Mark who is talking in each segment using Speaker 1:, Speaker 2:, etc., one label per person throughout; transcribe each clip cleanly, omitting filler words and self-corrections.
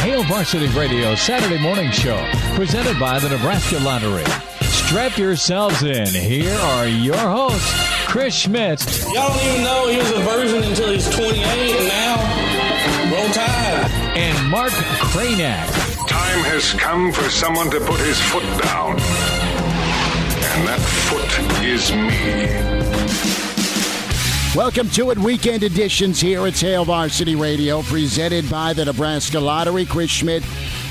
Speaker 1: Hail Varsity Radio Saturday morning show, presented by the Nebraska Lottery. Strap yourselves in. Here are your hosts, Chris Schmidt.
Speaker 2: Y'all don't even know he was a virgin until he's 28, and now, roll tide.
Speaker 1: And Mark Cranack.
Speaker 3: Time has come for someone to put his foot down. And that foot is me.
Speaker 4: Welcome to it, weekend editions here at Hail Varsity Radio, presented by the Nebraska Lottery. Chris Schmidt,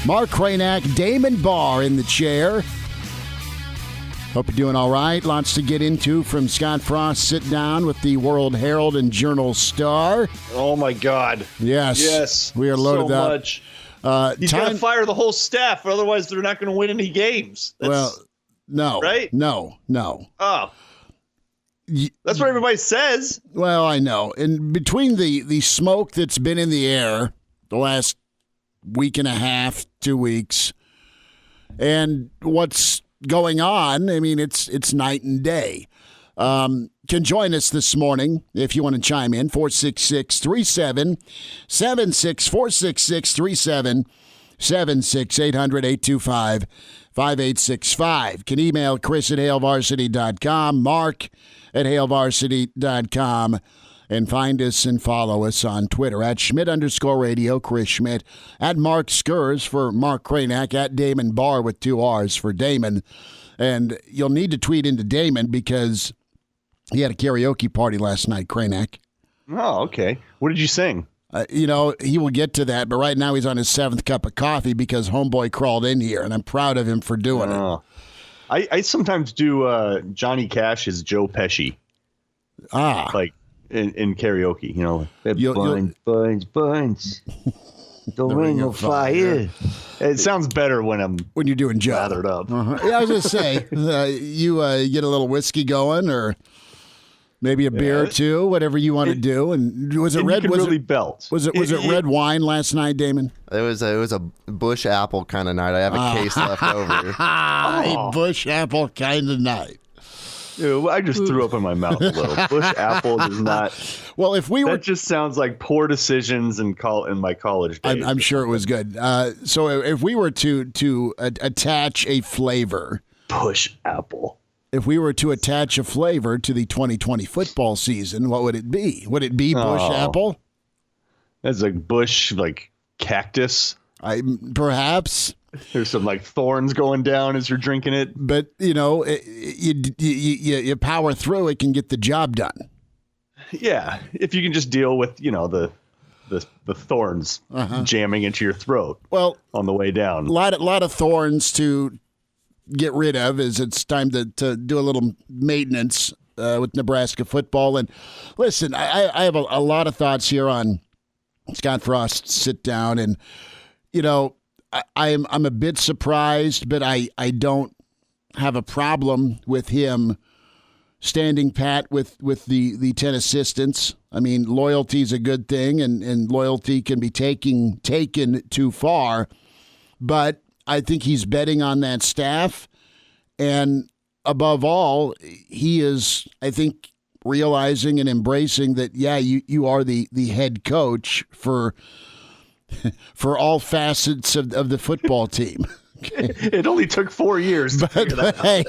Speaker 4: Mark Cranack, Damon Barr in the chair. Hope you're doing all right. Lots to get into from Scott Frost's sit down with the World Herald and Journal-Star.
Speaker 5: Oh, my God.
Speaker 4: Yes. We are loaded
Speaker 5: so
Speaker 4: up.
Speaker 5: Much. He's got to fire the whole staff, otherwise they're not going to win any games.
Speaker 4: No.
Speaker 5: Right?
Speaker 4: No.
Speaker 5: Oh. That's what everybody says.
Speaker 4: Well, I know. And between the smoke that's been in the air the last week and a half, 2 weeks, and what's going on, I mean, it's night and day. Can join us this morning if you want to chime in, 466-3776, 466-3776, 800-825-5865. Can email Chris at HailVarsity.com, Mark at HailVarsity.com, and find us and follow us on Twitter at Schmidt_radio, Chris Schmidt, at Mark Skurs for Mark Cranack, at Damon Barr with 2 R's for Damon. And you'll need to tweet into Damon because he had a karaoke party last night, Cranack.
Speaker 5: Oh, okay. What did you sing?
Speaker 4: He will get to that, but right now he's on his 7th cup of coffee because homeboy crawled in here, and I'm proud of him for doing it.
Speaker 5: I sometimes do Johnny Cash's Joe Pesci. Like in karaoke, Burns, the ring of fire. It sounds better when
Speaker 4: you're doing Joe.
Speaker 5: Lathered up.
Speaker 4: Yeah, I was going to say, you get a little whiskey going or maybe a beer or two, whatever you want to do. And was it red?
Speaker 5: Was
Speaker 4: it red wine last night, Damon?
Speaker 6: It was a Bush Apple kind of night. I have a case left over.
Speaker 4: A Bush Apple kind of night.
Speaker 5: Ew, I just threw up in my mouth a little. Bush Apple does not.
Speaker 4: Well, that
Speaker 5: just sounds like poor decisions in my college days.
Speaker 4: I'm sure it was good. So if we were to attach a flavor,
Speaker 5: Bush Apple.
Speaker 4: If we were to attach a flavor to the 2020 football season, what would it be? Would it be Bush Apple?
Speaker 5: That's like Bush, like cactus.
Speaker 4: Perhaps.
Speaker 5: There's some like thorns going down as you're drinking it.
Speaker 4: But, you power through, it can get the job done.
Speaker 5: Yeah. If you can just deal with, the thorns jamming into your throat on the way down.
Speaker 4: A lot of thorns to get rid of as it's time to do a little maintenance with Nebraska football. And listen, I have a lot of thoughts here on Scott Frost's sit down. And, I'm a bit surprised, but I don't have a problem with him standing pat with the 10 assistants. I mean, loyalty is a good thing, and loyalty can be taken too far. But I think he's betting on that staff. And above all, he is, I think, realizing and embracing that, you are the head coach for all facets of the football team.
Speaker 5: It only took 4 years to figure that out.
Speaker 4: Hey,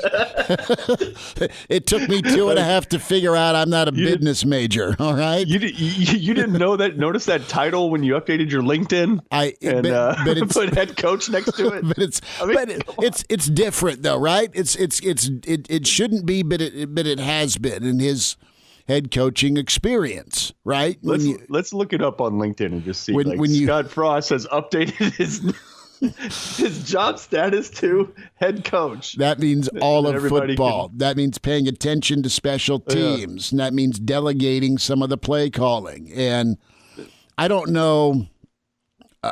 Speaker 4: it took me 2.5 to figure out I'm not a business major. All right,
Speaker 5: you didn't know that. Notice that title when you updated your LinkedIn.
Speaker 4: But
Speaker 5: put head coach next to it.
Speaker 4: It's different though, right? It shouldn't be, but it has been in his head coaching experience, right?
Speaker 5: Let's look it up on LinkedIn and just see. Scott Frost has updated his job status to head coach.
Speaker 4: That means all of football. That means paying attention to special teams. And that means delegating some of the play calling. And I don't know,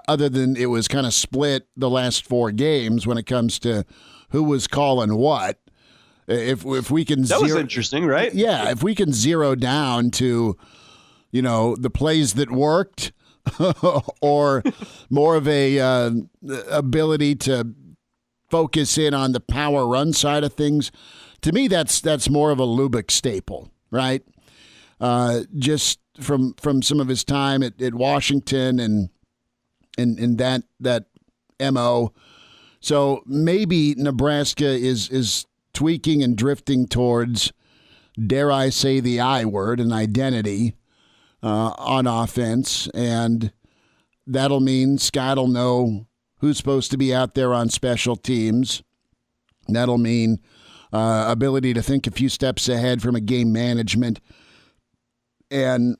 Speaker 4: other than it was kind of split the last 4 games when it comes to who was calling what. If we can
Speaker 5: that was interesting, right?
Speaker 4: Yeah, if we can zero down to, the plays that worked, or more of a ability to focus in on the power run side of things. To me, that's more of a Lubick staple, right? Just from some of his time at Washington and in that MO. So maybe Nebraska is tweaking and drifting towards, dare I say the I word, an identity on offense, and that'll mean Scott will know who's supposed to be out there on special teams. That'll mean ability to think a few steps ahead from a game management and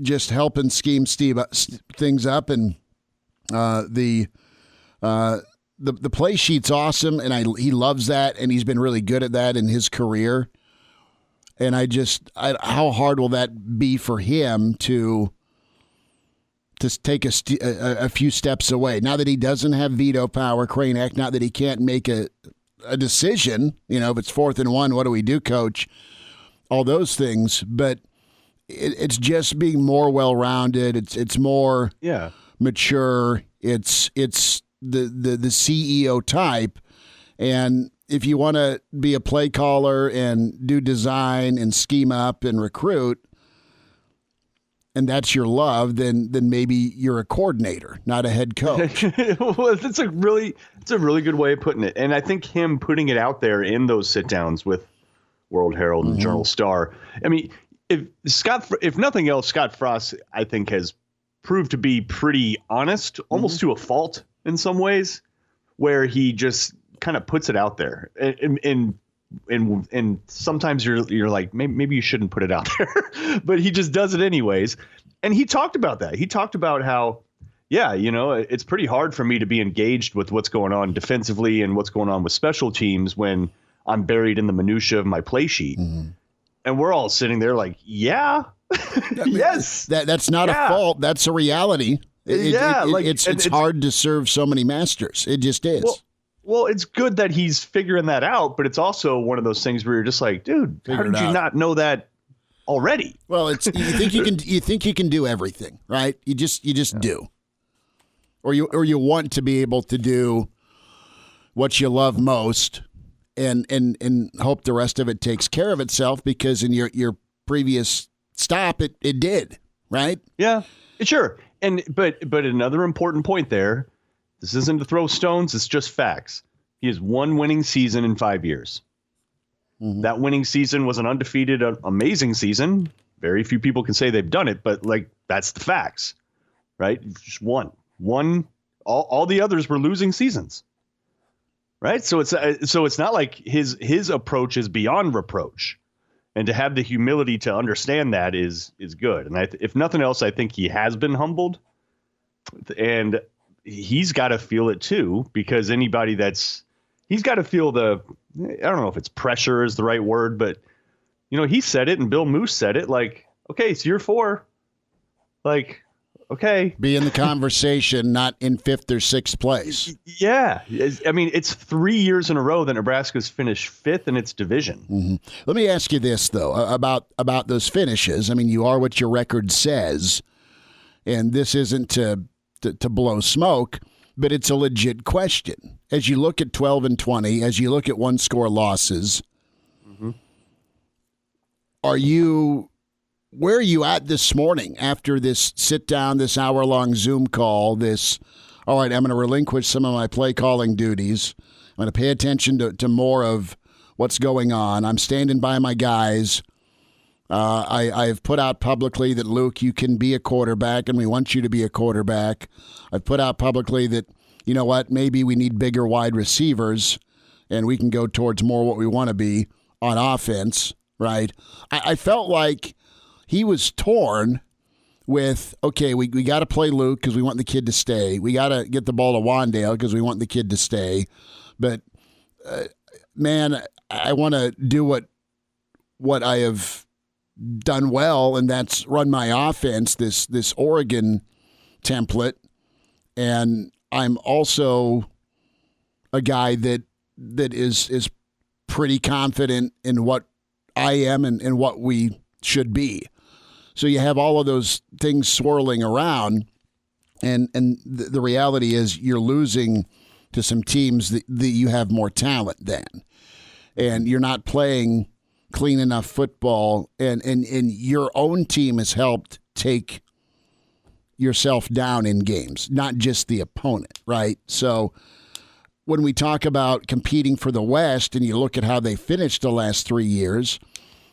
Speaker 4: just helping scheme things up. And the play sheet's awesome, and he loves that, and he's been really good at that in his career. And how hard will that be for him to take a few steps away? Now that he doesn't have veto power, Kranek, not that he can't make a decision, if it's 4th and 1, what do we do, coach? All those things, but it's just being more well-rounded. It's more mature. It's the CEO type, and if you want to be a play caller and do design and scheme up and recruit, and that's your love, then maybe you're a coordinator, not a head coach.
Speaker 5: Well, it's a really good way of putting it. And I think him putting it out there in those sit downs with World Herald and Journal Star. I mean, if nothing else, Scott Frost, I think, has proved to be pretty honest, almost to a fault in some ways, where he just kind of puts it out there. And sometimes you're like, maybe you shouldn't put it out there, but he just does it anyways. And he talked about that. He talked about how, it's pretty hard for me to be engaged with what's going on defensively and what's going on with special teams when I'm buried in the minutia of my play sheet. Mm-hmm. And we're all sitting there like, yes,
Speaker 4: that's not a fault. That's a reality. It's hard to serve so many masters. It just is.
Speaker 5: Well, it's good that he's figuring that out, but it's also one of those things where you're just like, dude, how did you not know that already?
Speaker 4: Well, you think you can do everything, right? You just do, or you want to be able to do what you love most, and hope the rest of it takes care of itself, because in your previous stop, it did, right?
Speaker 5: Yeah, sure. But another important point there. This isn't to throw stones. It's just facts. He has one winning season in 5 years. Mm-hmm. That winning season was an undefeated, amazing season. Very few people can say they've done it, but that's the facts, right? Just one. All the others were losing seasons, right? So it's not like his approach is beyond reproach, and to have the humility to understand that is good. And if nothing else, I think he has been humbled, and he's got to feel it too, because he's got to feel I don't know if it's pressure is the right word, but he said it, and Bill Moose said it, like, okay, it's year 4. Like, okay.
Speaker 4: Be in the conversation, not in 5th or 6th place.
Speaker 5: Yeah. I mean, it's 3 years in a row that Nebraska's finished 5th in its division.
Speaker 4: Mm-hmm. Let me ask you this, though, about those finishes. I mean, you are what your record says, and this isn't to blow smoke, but it's a legit question. As you look at 12 and 20, as you look at one-score losses, where are you at this morning after this sit-down, this hour-long Zoom call, all right, I'm going to relinquish some of my play-calling duties. I'm going to pay attention to more of what's going on. I'm standing by my guys. I've put out publicly that, Luke, you can be a quarterback, and we want you to be a quarterback. I've put out publicly that, you know what, maybe we need bigger wide receivers, and we can go towards more what we want to be on offense, right? I felt like he was torn with, okay, we got to play Luke because we want the kid to stay. We got to get the ball to Wandale because we want the kid to stay. But, man, I want to do what I have done well, and that's run my offense, this Oregon template. And I'm also a guy that is pretty confident in what I am and what we should be. So you have all of those things swirling around, and the reality is you're losing to some teams that you have more talent than, and you're not playing clean enough football, and your own team has helped take yourself down in games, not just the opponent, right? So when we talk about competing for the West and you look at how they finished the last 3 years,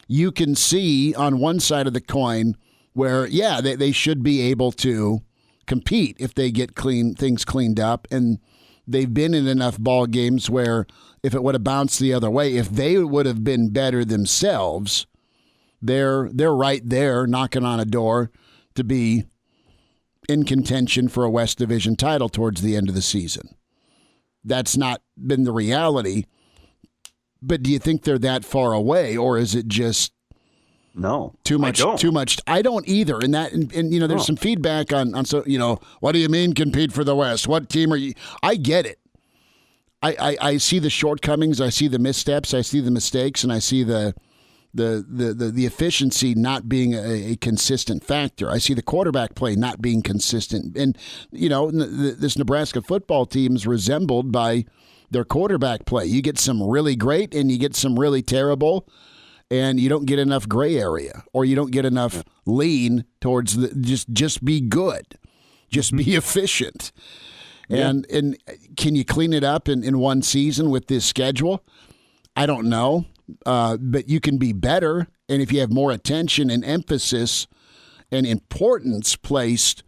Speaker 4: you can see on one side of the coin where, yeah, they should be able to compete if they get things cleaned up. And they've been in enough ball games where if it would have bounced the other way, if they would have been better themselves, they're right there knocking on a door to be in contention for a West Division title towards the end of the season. That's not been the reality. But do you think they're that far away, or is it just too much? Too much. I don't either. And there's some feedback on so what do you mean compete for the West? What team are you? I get it. I see the shortcomings. I see the missteps. I see the mistakes, and I see the efficiency not being a consistent factor. I see the quarterback play not being consistent. And, this Nebraska football team is resembled by their quarterback play. You get some really great and you get some really terrible, and you don't get enough gray area, or you don't get enough lean towards just be good. Just be efficient. Yeah. And can you clean it up in one season with this schedule? I don't know. But you can be better, and if you have more attention and emphasis and importance placed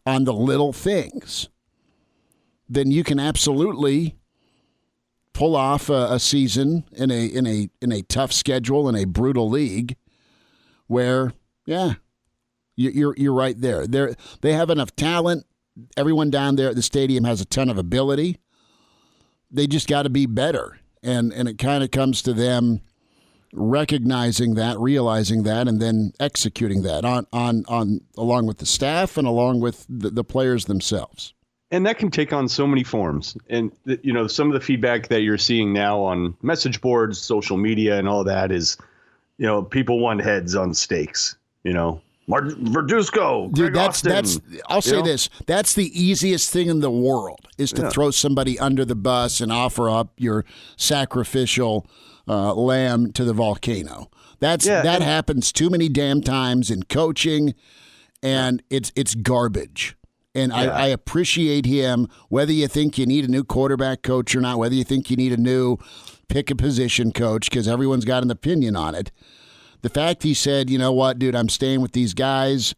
Speaker 4: on the little things, then you can absolutely pull off a season in a tough schedule in a brutal league, where you're right there. They have enough talent. Everyone down there at the stadium has a ton of ability. They just got to be better. And it kind of comes to them recognizing that, realizing that, and then executing that on along with the staff and along with the players themselves.
Speaker 5: And that can take on so many forms. And some of the feedback that you're seeing now on message boards, social media, and all that is, people want heads on stakes. Verduzco,
Speaker 4: dude,
Speaker 5: Austin,
Speaker 4: I'll say this. That's the easiest thing in the world, is to throw somebody under the bus and offer up your sacrificial lamb to the volcano. That happens too many damn times in coaching, and it's garbage. And I appreciate him, whether you think you need a new quarterback coach or not, whether you think you need a new pick a position coach, because everyone's got an opinion on it. The fact he said, you know what, dude, I'm staying with these guys.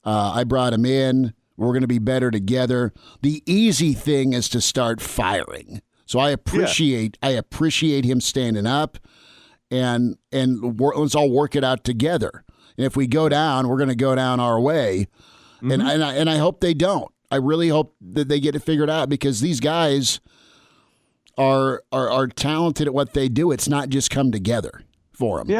Speaker 4: I brought them in. We're going to be better together. The easy thing is to start firing. So I appreciate him standing up, and let's all work it out together. And if we go down, we're going to go down our way. Mm-hmm. And I hope they don't. I really hope that they get it figured out, because these guys are talented at what they do. It's not just come together for them.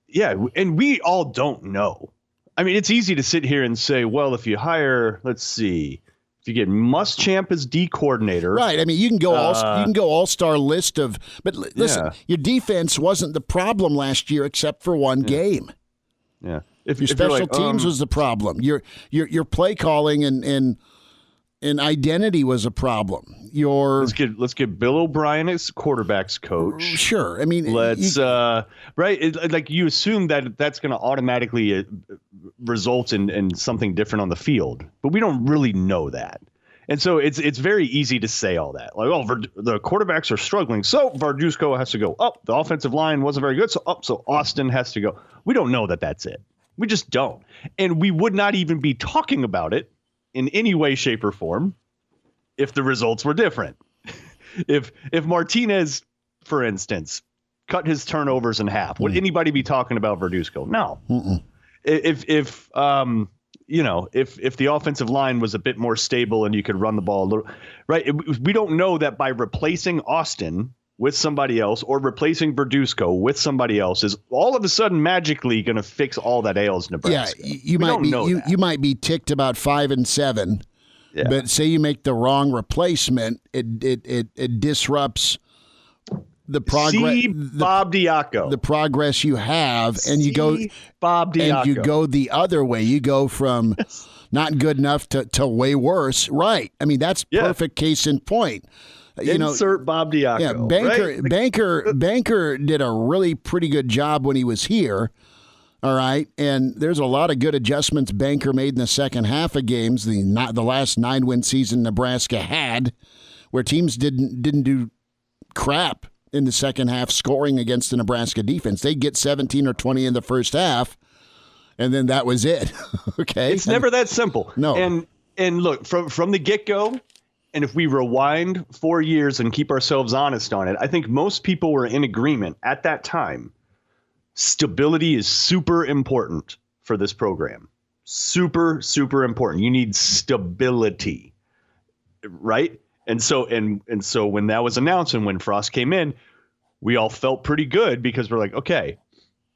Speaker 5: Yeah, and we all don't know. I mean, it's easy to sit here and say, well, if you hire, let's see, if you get Muschamp as D coordinator,
Speaker 4: right? I mean, you can go all-star list of, but listen, your defense wasn't the problem last year except for one game.
Speaker 5: Yeah,
Speaker 4: your special teams was the problem. Your play calling and identity was a problem. Let's get Bill O'Brien as quarterback's coach. Sure, I mean,
Speaker 5: like you assume that's going to automatically result in something different on the field, but we don't really know that, and so it's very easy to say all that, like, the quarterbacks are struggling, so Verduzco has to go. The offensive line wasn't very good, so Austin has to go. We don't know that that's it. We just don't, and we would not even be talking about it in any way, shape, or form if the results were different. If Martinez, for instance, cut his turnovers in half, would anybody be talking about Verduzco? No. Mm-mm. If the offensive line was a bit more stable and you could run the ball a little, right? We don't know that by replacing Austin with somebody else or replacing Verduzco with somebody else is all of a sudden magically going to fix all that ails Nebraska.
Speaker 4: Yeah, you might be ticked about 5-7, but say you make the wrong replacement, it disrupts the progress.
Speaker 5: Bob Diaco.
Speaker 4: The progress you have, and you go
Speaker 5: Bob Diaco.
Speaker 4: And you go the other way. You go from not good enough to way worse. Right. I mean, that's perfect case in point.
Speaker 5: Insert Bob Diaco.
Speaker 4: Yeah, Banker did a really pretty good job when he was here, All right, and there's a lot of good adjustments Banker made in the second half of games. The last 9-win season Nebraska had, where teams didn't do crap in the second half scoring against the Nebraska defense. They'd get 17 or 20 in the first half, and then that was it. Okay,
Speaker 5: it's never that simple.
Speaker 4: No,
Speaker 5: and look from the get-go. And if we rewind 4 years and keep ourselves honest on it, I think most people were in agreement at that time. Stability is super important for this program. Super, super important. You need stability, right? And so when that was announced and when Frost came in, we all felt pretty good because we're like, okay,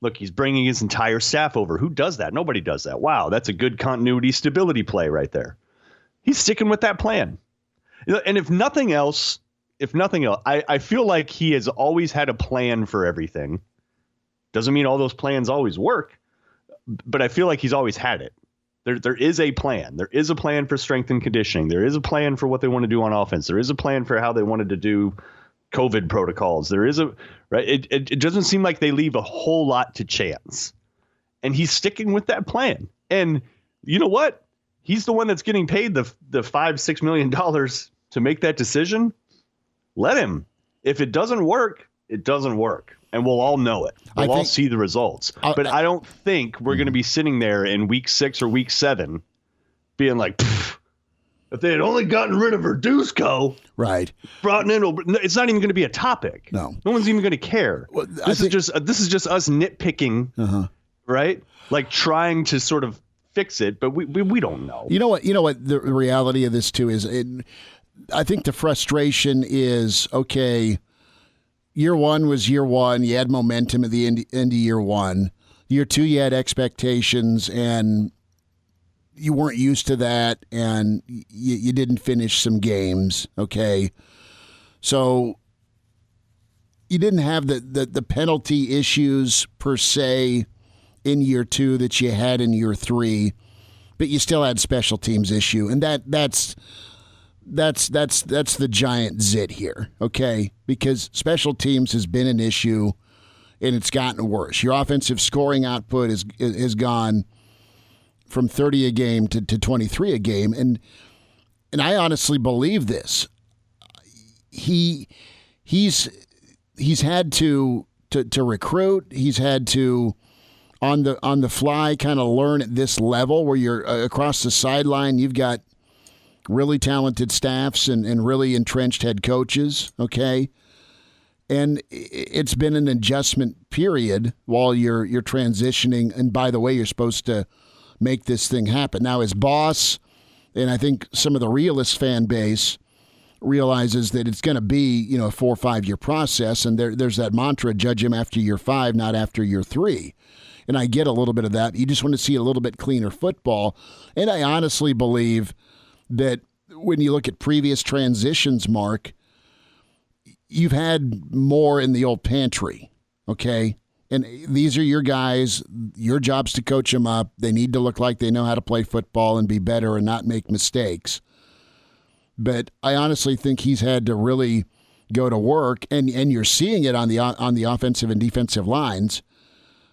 Speaker 5: look, he's bringing his entire staff over. Who does that? Nobody does that. Wow, that's a good continuity stability play right there. He's sticking with that plan. And if nothing else, I feel like he has always had a plan for everything. Doesn't mean all those plans always work, but I feel like he's always had it. There is a plan. There is a plan for strength and conditioning. There is a plan for what they want to do on offense. There is a plan for how they wanted to do COVID protocols. There is right. It doesn't seem like they leave a whole lot to chance, and he's sticking with that plan. And you know what? He's the one that's getting paid the $5-6 million to make that decision. Let him. If it doesn't work, it doesn't work. And we'll all know it. We'll all see the results. But I don't think we're going to be sitting there in week 6 or week 7 being like, if they had only gotten rid of Verduzco,
Speaker 4: right,
Speaker 5: brought in, it's not even going to be a topic.
Speaker 4: No
Speaker 5: one's even going to care. Well, this is just us nitpicking, right? Like trying to sort of fix it, but we don't know.
Speaker 4: You know what the reality of this too is. I think the frustration is, okay, year one was year one. You had momentum at the end of year one. Year two, you had expectations, and you weren't used to that, and you didn't finish some games, okay? So you didn't have the penalty issues per se in year two that you had in year three, but you still had special teams issue, and that's the giant zit here, okay? Because special teams has been an issue, and it's gotten worse. Your offensive scoring output has gone from 30 a game to 23 a game, and I honestly believe this. He's had to recruit. He's had to on the fly kind of learn at this level where you're across the sideline. You've got really talented staffs and really entrenched head coaches, okay? And it's been an adjustment period while you're transitioning. And by the way, you're supposed to make this thing happen. Now, as boss, and I think some of the realist fan base realizes that it's going to be, a 4 or 5 year process. And there's that mantra, judge him after year 5, not after year 3. And I get a little bit of that. You just want to see a little bit cleaner football. And I honestly believe that when you look at previous transitions, Mark, you've had more in the old pantry, okay? And these are your guys. Your job's to coach them up. They need to look like they know how to play football and be better and not make mistakes. But I honestly think he's had to really go to work, and you're seeing it on the offensive and defensive lines,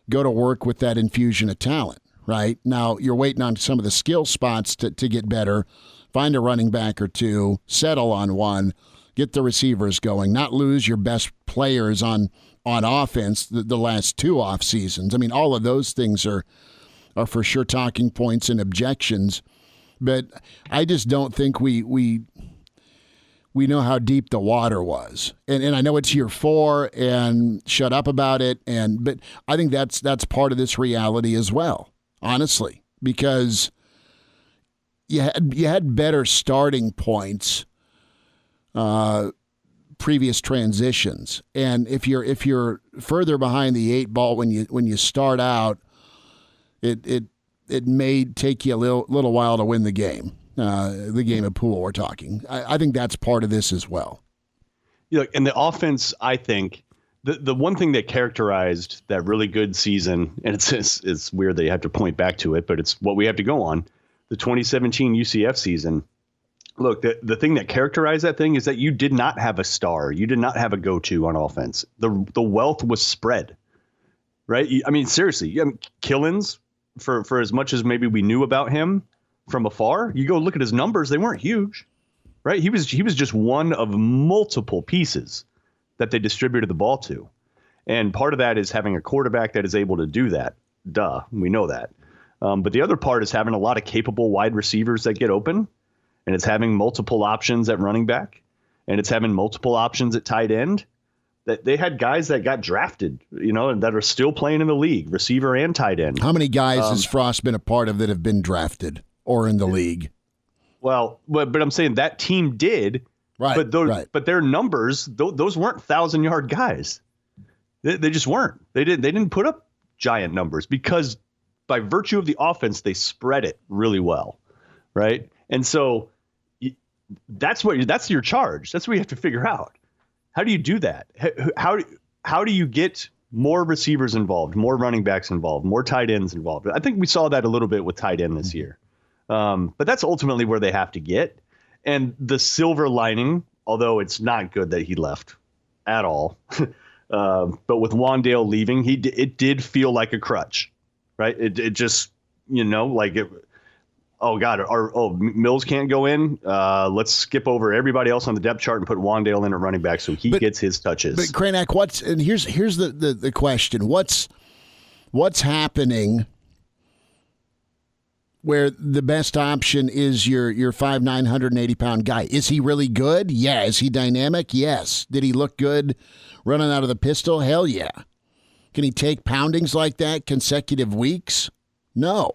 Speaker 4: go to work with that infusion of talent, right? Now, you're waiting on some of the skill spots to get better. Find a running back or two, settle on one, get the receivers going, not lose your best players on offense the last 2 off seasons. I mean, all of those things are for sure talking points and objections, but I just don't think we know how deep the water was. And I know it's year 4 and shut up about it, but I think that's part of this reality as well, honestly, because you had better starting points previous transitions, and if you're further behind the 8 ball when you start out, it may take you a little while to win the game of pool we're talking. I think that's part of this as well.
Speaker 5: And the offense, I think the one thing that characterized that really good season, and it's weird that you have to point back to it, but it's what we have to go on, the 2017 UCF season. Look, the thing that characterized that thing is that you did not have a star. You did not have a go-to on offense. The wealth was spread. right? I mean, seriously, Killins, for as much as maybe we knew about him from afar, you go look at his numbers, they weren't huge, right? He was just one of multiple pieces that they distributed the ball to. And part of that is having a quarterback that is able to do that. Duh, we know that. But the other part is having a lot of capable wide receivers that get open, and it's having multiple options at running back, and it's having multiple options at tight end. That they had guys that got drafted, and that are still playing in the league, receiver and tight end.
Speaker 4: How many guys has Frost been a part of that have been drafted or in the league?
Speaker 5: Well, but I'm saying that team did,
Speaker 4: right?
Speaker 5: But their numbers, those weren't 1,000-yard guys. They just weren't. They didn't put up giant numbers because by virtue of the offense, they spread it really well, right? And so that's your charge. That's what you have to figure out. How do you do that? How do you get more receivers involved, more running backs involved, more tight ends involved? I think we saw that a little bit with tight end this year. But that's ultimately where they have to get. And the silver lining, although it's not good that he left at all, but with Wandale leaving, it did feel like a crutch, right? It just, oh God, Mills can't go in. Let's skip over everybody else on the depth chart and put Wandale in at running back so he gets his touches.
Speaker 4: But Kranak, here's the question. What's happening where the best option is your 5'9", 180-pound guy? Is he really good? Yeah. Is he dynamic? Yes. Did he look good running out of the pistol? Hell yeah. Can he take poundings like that consecutive weeks? No.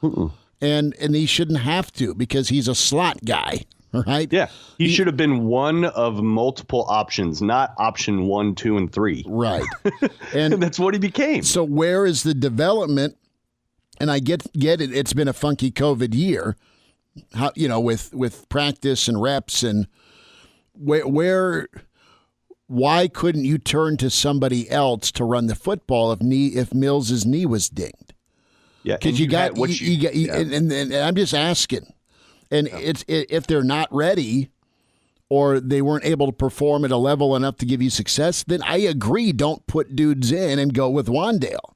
Speaker 4: Mm-mm. And he shouldn't have to because he's a slot guy, right?
Speaker 5: Yeah. He should have been one of multiple options, not option 1, 2, and 3.
Speaker 4: Right.
Speaker 5: And that's what he became.
Speaker 4: So where is the development? And I get it. It's been a funky COVID year, with practice and reps and why couldn't you turn to somebody else to run the football if Mills's knee was dinged?
Speaker 5: Yeah,
Speaker 4: because and I'm just asking, and it's if they're not ready or they weren't able to perform at a level enough to give you success, then I agree. Don't put dudes in and go with Wandale.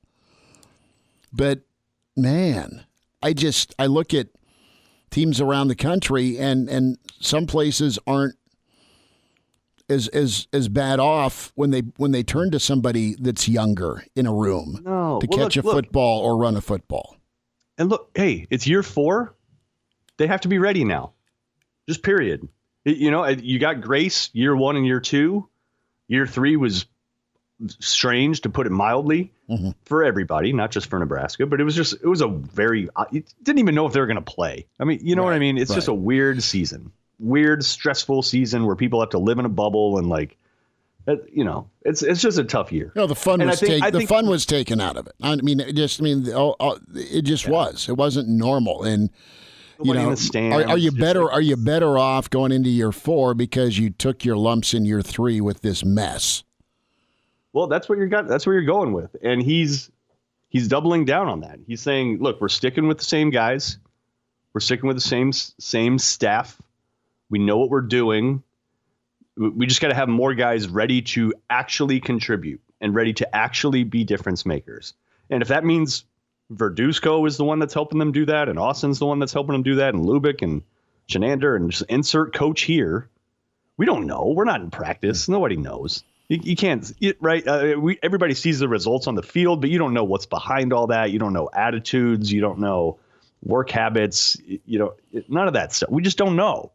Speaker 4: But man, I look at teams around the country and some places aren't as bad off when they turn to somebody that's younger in a room to catch a football or run a football.
Speaker 5: And look, hey, it's year 4. They have to be ready now. Just period. You got grace year 1 and year 2. Year 3 was strange, to put it mildly, for everybody, not just for Nebraska, but it was a very, you didn't even know if they were going to play. I mean, you know what I mean? It's just a weird season. Weird, stressful season where people have to live in a bubble and it's just a tough year.
Speaker 4: No, the fun was taken out of it. It just was. It wasn't normal. And are you better off going into year 4 because you took your lumps in year 3 with this mess?
Speaker 5: Well, that's what you're going with, and he's doubling down on that. He's saying, look, we're sticking with the same guys, we're sticking with the same staff. We know what we're doing. We just got to have more guys ready to actually contribute and ready to actually be difference makers. And if that means Verduzco is the one that's helping them do that, and Austin's the one that's helping them do that, and Lubick and Chenander, and just insert coach here, we don't know. We're not in practice. Nobody knows. You can't, right? Everybody sees the results on the field, but you don't know what's behind all that. You don't know attitudes. You don't know work habits. None of that stuff. We just don't know.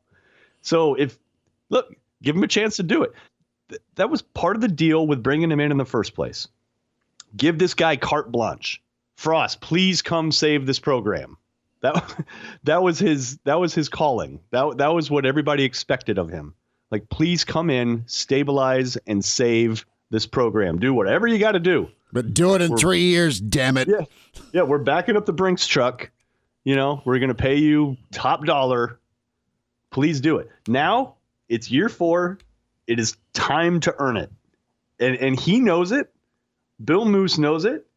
Speaker 5: So give him a chance to do it. That was part of the deal with bringing him in the first place. Give this guy carte blanche. Frost, please come save this program. That was his calling. That was what everybody expected of him. Like, please come in, stabilize, and save this program. Do whatever you got to do.
Speaker 4: But do it in 3 years, damn it.
Speaker 5: Yeah, we're backing up the Brinks truck. We're going to pay you top dollar. Please do it. Now, it's year 4. It is time to earn it. And he knows it. Bill Moose knows it.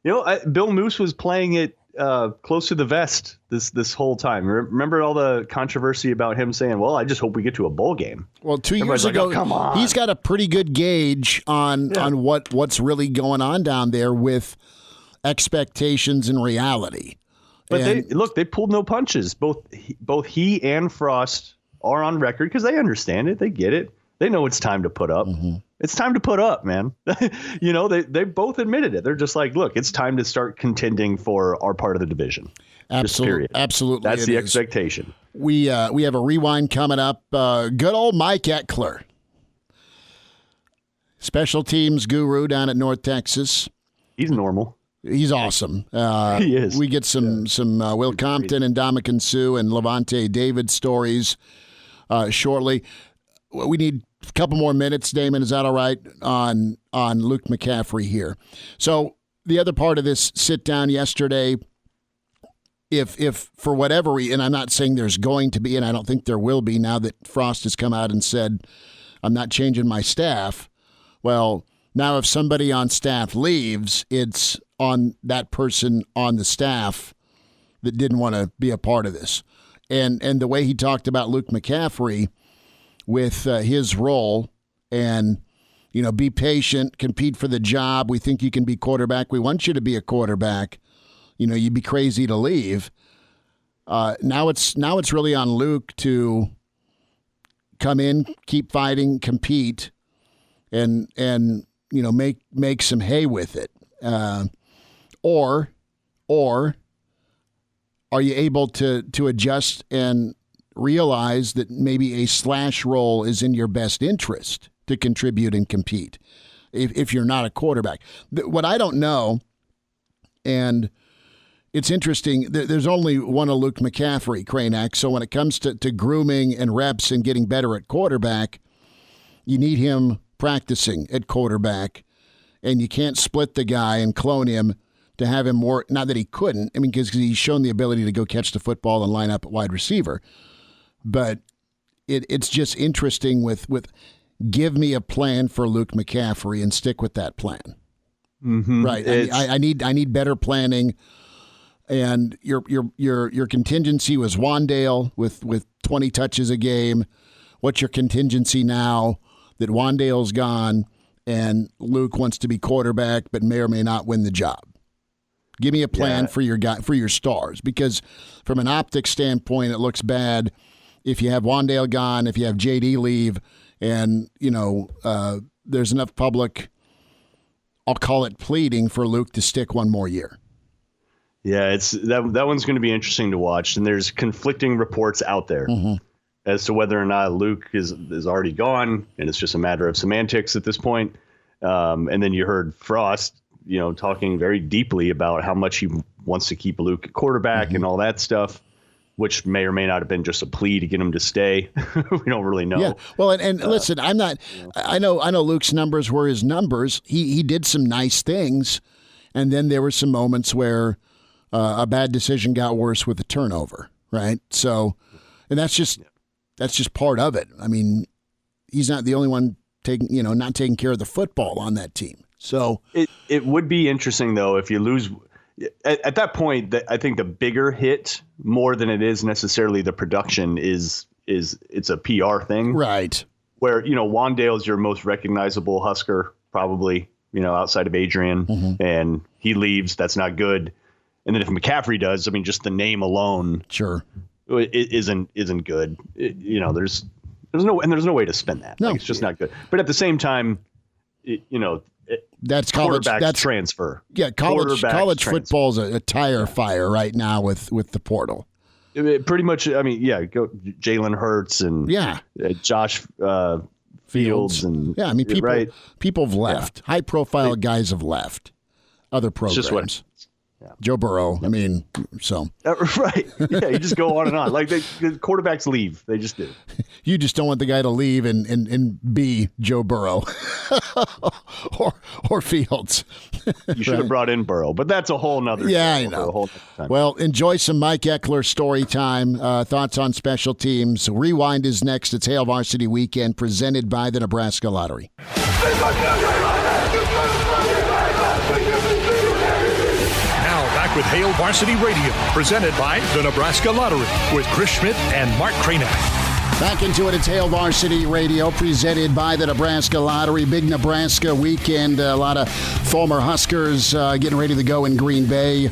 Speaker 5: Bill Moose was playing it close to the vest this whole time. Remember all the controversy about him saying, well, I just hope we get to a bowl game.
Speaker 4: Well, 2
Speaker 5: Everybody's
Speaker 4: years ago,
Speaker 5: like, oh, come on.
Speaker 4: He's got a pretty good gauge on what's really going on down there with expectations and reality.
Speaker 5: But they pulled no punches. Both he and Frost are on record because they understand it. They get it. They know it's time to put up. Mm-hmm. It's time to put up, man. They both admitted it. They're just like, look, it's time to start contending for our part of the division.
Speaker 4: Absolutely.
Speaker 5: That's the expectation.
Speaker 4: We have a rewind coming up. Good old Mike Ekeler, special teams guru down at North Texas.
Speaker 5: He's normal.
Speaker 4: He's awesome.
Speaker 5: He is.
Speaker 4: We get some Will Compton and Dominican Sue and Levante David stories shortly. We need a couple more minutes, Damon. Is that all right on Luke McCaffrey here? So the other part of this sit down yesterday, if for whatever reason, and I'm not saying there's going to be, and I don't think there will be now that Frost has come out and said, I'm not changing my staff. Well, now if somebody on staff leaves, it's on that person on the staff that didn't want to be a part of this. And the way he talked about Luke McCaffrey with his role and, be patient, compete for the job. We think you can be quarterback. We want you to be a quarterback. You'd be crazy to leave. Now it's really on Luke to come in, keep fighting, compete, and make some hay with it. Or are you able to adjust and realize that maybe a slash role is in your best interest to contribute and compete if you're not a quarterback? What I don't know, and it's interesting, there's only one of Luke McCaffrey, Kranak, so when it comes to grooming and reps and getting better at quarterback, you need him practicing at quarterback, and you can't split the guy and clone him to have him more, not that he couldn't, because he's shown the ability to go catch the football and line up at wide receiver. But it's just interesting with give me a plan for Luke McCaffrey and stick with that plan.
Speaker 5: Mm-hmm.
Speaker 4: Right. I need better planning. And your contingency was Wandale with 20 touches a game. What's your contingency now that Wandale's gone and Luke wants to be quarterback but may or may not win the job? Give me a plan for your stars, because from an optics standpoint, it looks bad if you have Wandale gone, if you have JD leave, and there's enough public, I'll call it pleading, for Luke to stick one more year.
Speaker 5: Yeah, it's that one's going to be interesting to watch, and there's conflicting reports out there as to whether or not Luke is already gone, and it's just a matter of semantics at this point. And then you heard Frost, talking very deeply about how much he wants to keep Luke at quarterback and all that stuff, which may or may not have been just a plea to get him to stay. We don't really know.
Speaker 4: Yeah. Well, and listen, I'm not. I know Luke's numbers were his numbers. He did some nice things, and then there were some moments where a bad decision got worse with a turnover. Right. So, and that's just part of it. I mean, he's not the only one not taking care of the football on that team. So
Speaker 5: it would be interesting though if you lose. At that point, I think the bigger hit, more than it is necessarily the production, is it's a PR thing,
Speaker 4: right?
Speaker 5: Where Wandale's your most recognizable Husker, probably outside of Adrian, and he leaves. That's not good. And then if McCaffrey does, just the name alone,
Speaker 4: sure,
Speaker 5: it isn't good. There's no way to spin that.
Speaker 4: No,
Speaker 5: it's just not good. But at the same time,
Speaker 4: that's college. That's
Speaker 5: transfer.
Speaker 4: Yeah, college football's a tire fire right now with the portal.
Speaker 5: Pretty much. Go Jalen Hurts and Josh Fields and
Speaker 4: people have left. High profile guys have left. Other programs.
Speaker 5: It's just
Speaker 4: Joe Burrow.
Speaker 5: Right. Yeah, you just go on and on. Like the quarterbacks leave. They just do.
Speaker 4: You just don't want the guy to leave and be Joe Burrow or Fields.
Speaker 5: You should have brought in Burrow, but that's a whole nother.
Speaker 4: Yeah, I know. Well, enjoy some Mike Ekeler story time. Thoughts on special teams. Rewind is next. It's Hail Varsity Weekend presented by the Nebraska Lottery.
Speaker 7: back with Hail Varsity Radio, presented by the Nebraska Lottery, with Chris Schmidt and Mark Cranack.
Speaker 4: Back into it. It's Hail Varsity Radio, presented by the Nebraska Lottery. Big Nebraska weekend. A lot of former Huskers getting ready to go in Green Bay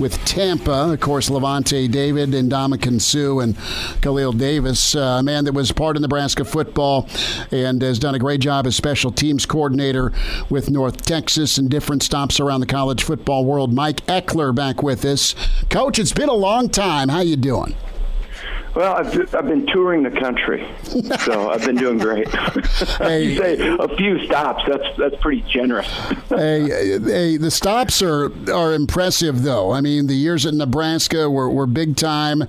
Speaker 4: with Tampa. Of course, Levante David and Ndamukong Suh and Khalil Davis, a man that was part of Nebraska football and has done a great job as special teams coordinator with North Texas and different stops around the college football world. Mike Ekeler back with us. Coach, it's been a long time. How you doing?
Speaker 8: Well, I've been touring the country, so I've been doing great.
Speaker 4: Hey,
Speaker 8: you say a few stops. That's pretty generous.
Speaker 4: hey, the stops are impressive, though. I mean, the years at Nebraska were big time.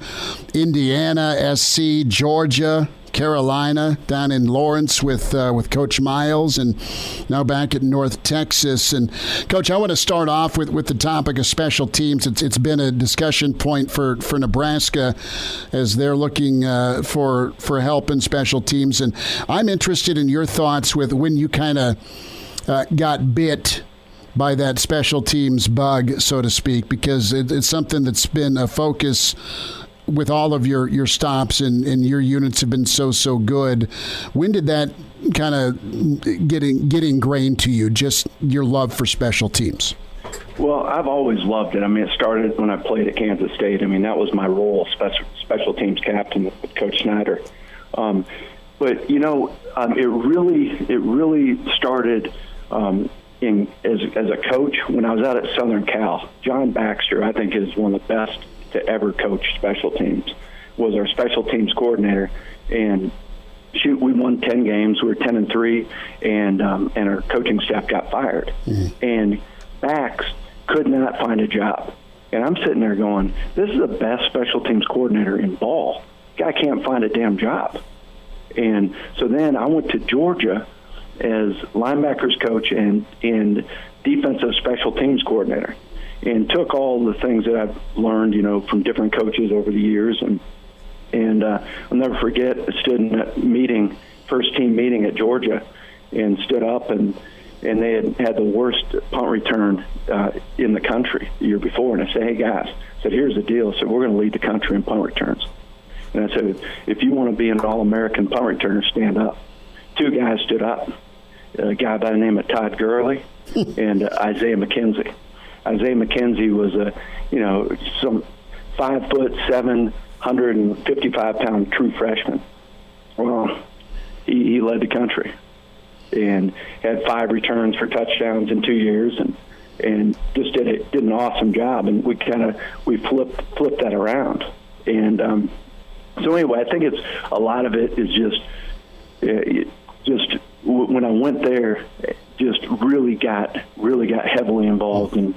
Speaker 4: Indiana, SC, Georgia, Carolina, down in Lawrence with Coach Miles, and now back at North Texas. And Coach, I want to start off with the topic of special teams. It's been a discussion point for Nebraska as they're looking for help in special teams. And I'm interested in your thoughts with when you kind of got bit by that special teams bug, so to speak, because it's something that's been a focus with all of your stops and your units have been so good. When did that kind of get ingrained to you, just your love for special teams?
Speaker 8: Well, I've always loved it. I mean, it started when I played at Kansas State. I mean, that was my role, special teams captain with Coach Snyder. But, you know, it really started as a coach when I was out at Southern Cal. John Baxter, I think, is one of the best to ever coach special teams, was our special teams coordinator. And we won 10 games. We were 10-3, and our coaching staff got fired. Mm-hmm. And Bax could not find a job. And I'm sitting there going, this is the best special teams coordinator in ball. Guy can't find a damn job. And so then I went to Georgia as linebackers coach and defensive special teams coordinator, and took all the things that I've learned, you know, from different coaches over the years. And I'll never forget, I stood in that meeting, first team meeting at Georgia, and stood up, and they had the worst punt return in the country the year before. And I said, hey, guys, I said, here's the deal. I said, we're going to lead the country in punt returns. And I said, if you want to be an All-American punt returner, stand up. Two guys stood up, a guy by the name of Todd Gurley and Isaiah McKenzie. Isaiah McKenzie was some 5'7", 155-pound true freshman. Well, he led the country and had 5 returns for touchdowns in 2 years, and just did an awesome job. And we flipped that around. And so anyway, I think it's a lot of it is just when I went there, just really got heavily involved in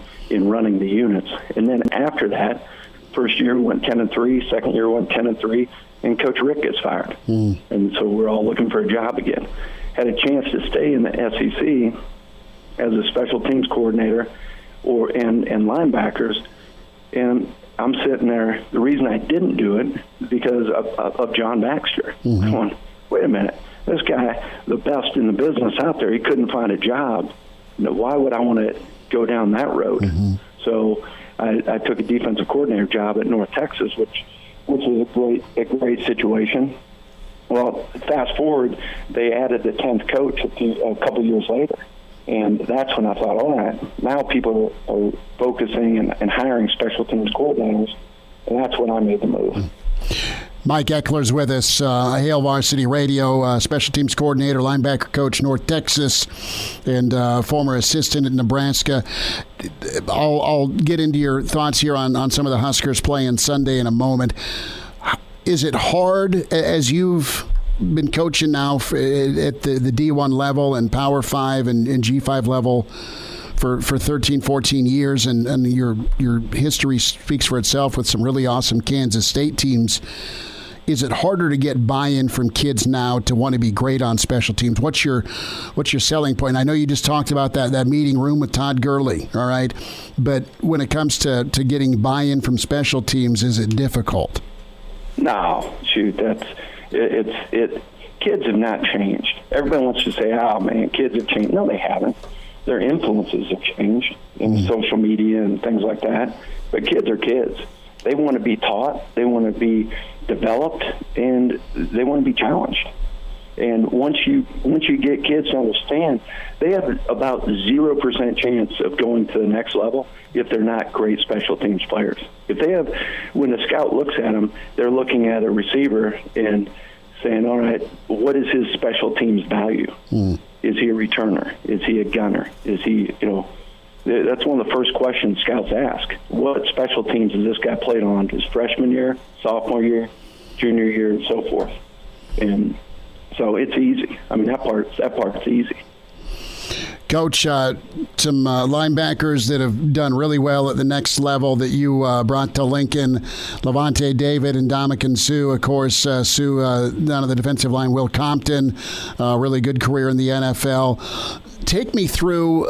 Speaker 8: running the units. And then after that, first year we went 10-3, second year we went 10-3, and Coach Rick gets fired. And so we're all looking for a job again. Had a chance to stay in the SEC as a special teams coordinator and linebackers, and I'm sitting there. The reason I didn't do it is because of John Baxter. Mm-hmm. Going, wait a minute, this guy, the best in the business out there, he couldn't find a job. Why would I want to go down that road? Mm-hmm. So I took a defensive coordinator job at North Texas, which was a great situation. Well, fast forward, they added the 10th coach a couple years later. And that's when I thought, all right, now people are focusing and hiring special teams coordinators. And that's when I made the move.
Speaker 4: Mike Ekeler's with us, Hail Varsity Radio, special teams coordinator, linebacker coach, North Texas, and former assistant at Nebraska. I'll get into your thoughts here on some of the Huskers playing Sunday in a moment. Is it hard, as you've been coaching now at the D1 level and Power 5 and G5 level for 13, 14 years, and your history speaks for itself with some really awesome Kansas State teams? Is it harder to get buy-in from kids now to want to be great on special teams? What's your selling point? I know you just talked about that meeting room with Todd Gurley, all right? But when it comes to getting buy-in from special teams, is it difficult?
Speaker 8: No, shoot, Kids have not changed. Everybody wants to say, "Oh man, kids have changed." No, they haven't. their influences have changed in social media and things like that. But kids are kids. They want to be taught. They want to be developed, and they want to be challenged. And once you get kids to understand, they have about 0% chance of going to the next level if they're not great special teams players. If they have, when the scout looks at them, they're looking at a receiver and saying, all right, what is his special teams value? Is he a returner? Is he a gunner? Is he, that's one of the first questions scouts ask. What special teams has this guy played on his freshman year, sophomore year, junior year, and so forth? And so it's easy. I mean, that part's easy.
Speaker 4: Coach, some linebackers that have done really well at the next level that you brought to Lincoln, Levante David and Ndamukong Suh. Of course, Suh down on the defensive line, Will Compton, really good career in the NFL. Take me through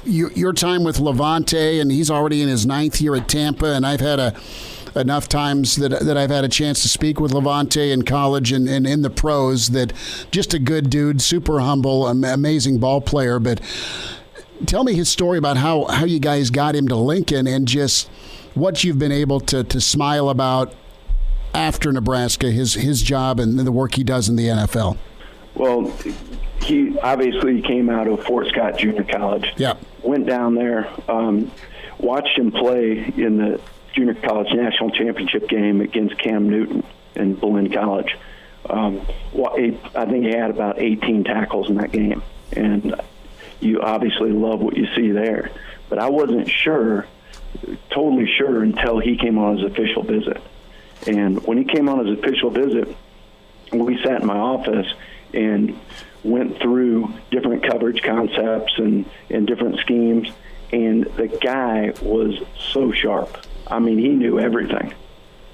Speaker 4: your time with Levante, and he's already in his 9th year at Tampa, and I've had enough times that I've had a chance to speak with Levante in college and in the pros, that just a good dude, super humble, amazing ball player. But tell me his story about how you guys got him to Lincoln and just what you've been able to smile about after Nebraska, his job and the work he does in the NFL.
Speaker 8: Well, he obviously came out of Fort Scott Junior College.
Speaker 4: Yeah.
Speaker 8: Went down there, watched him play in the Junior College National Championship game against Cam Newton in Berlin College. I think he had about 18 tackles in that game, and you obviously love what you see there. But I wasn't totally sure until he came on his official visit. And when he came on his official visit, we sat in my office and went through different coverage concepts and different schemes, and the guy was so sharp. I mean, he knew everything.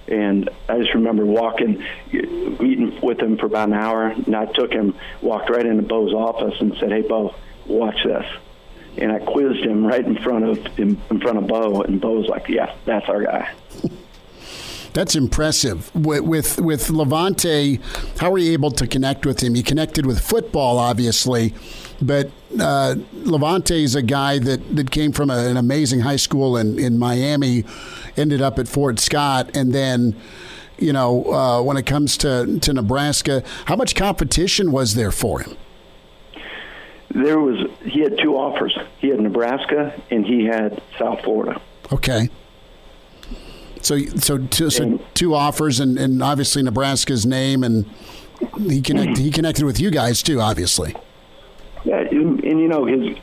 Speaker 8: And I just remember meeting with him for about an hour, and I walked right into Bo's office and said, "Hey, Bo, watch this." And I quizzed him right in front of Bo, and Bo was like, "Yeah, that's our guy."
Speaker 4: That's impressive. With Levante, how were you able to connect with him? You connected with football, obviously, but Levante is a guy that came from an amazing high school in Miami, ended up at Fort Scott, and then, when it comes to Nebraska, how much competition was there for him?
Speaker 8: He had 2 offers. He had Nebraska and he had South Florida.
Speaker 4: Okay. So 2 offers, and obviously Nebraska's name, and he connected with you guys too, obviously.
Speaker 8: Yeah, and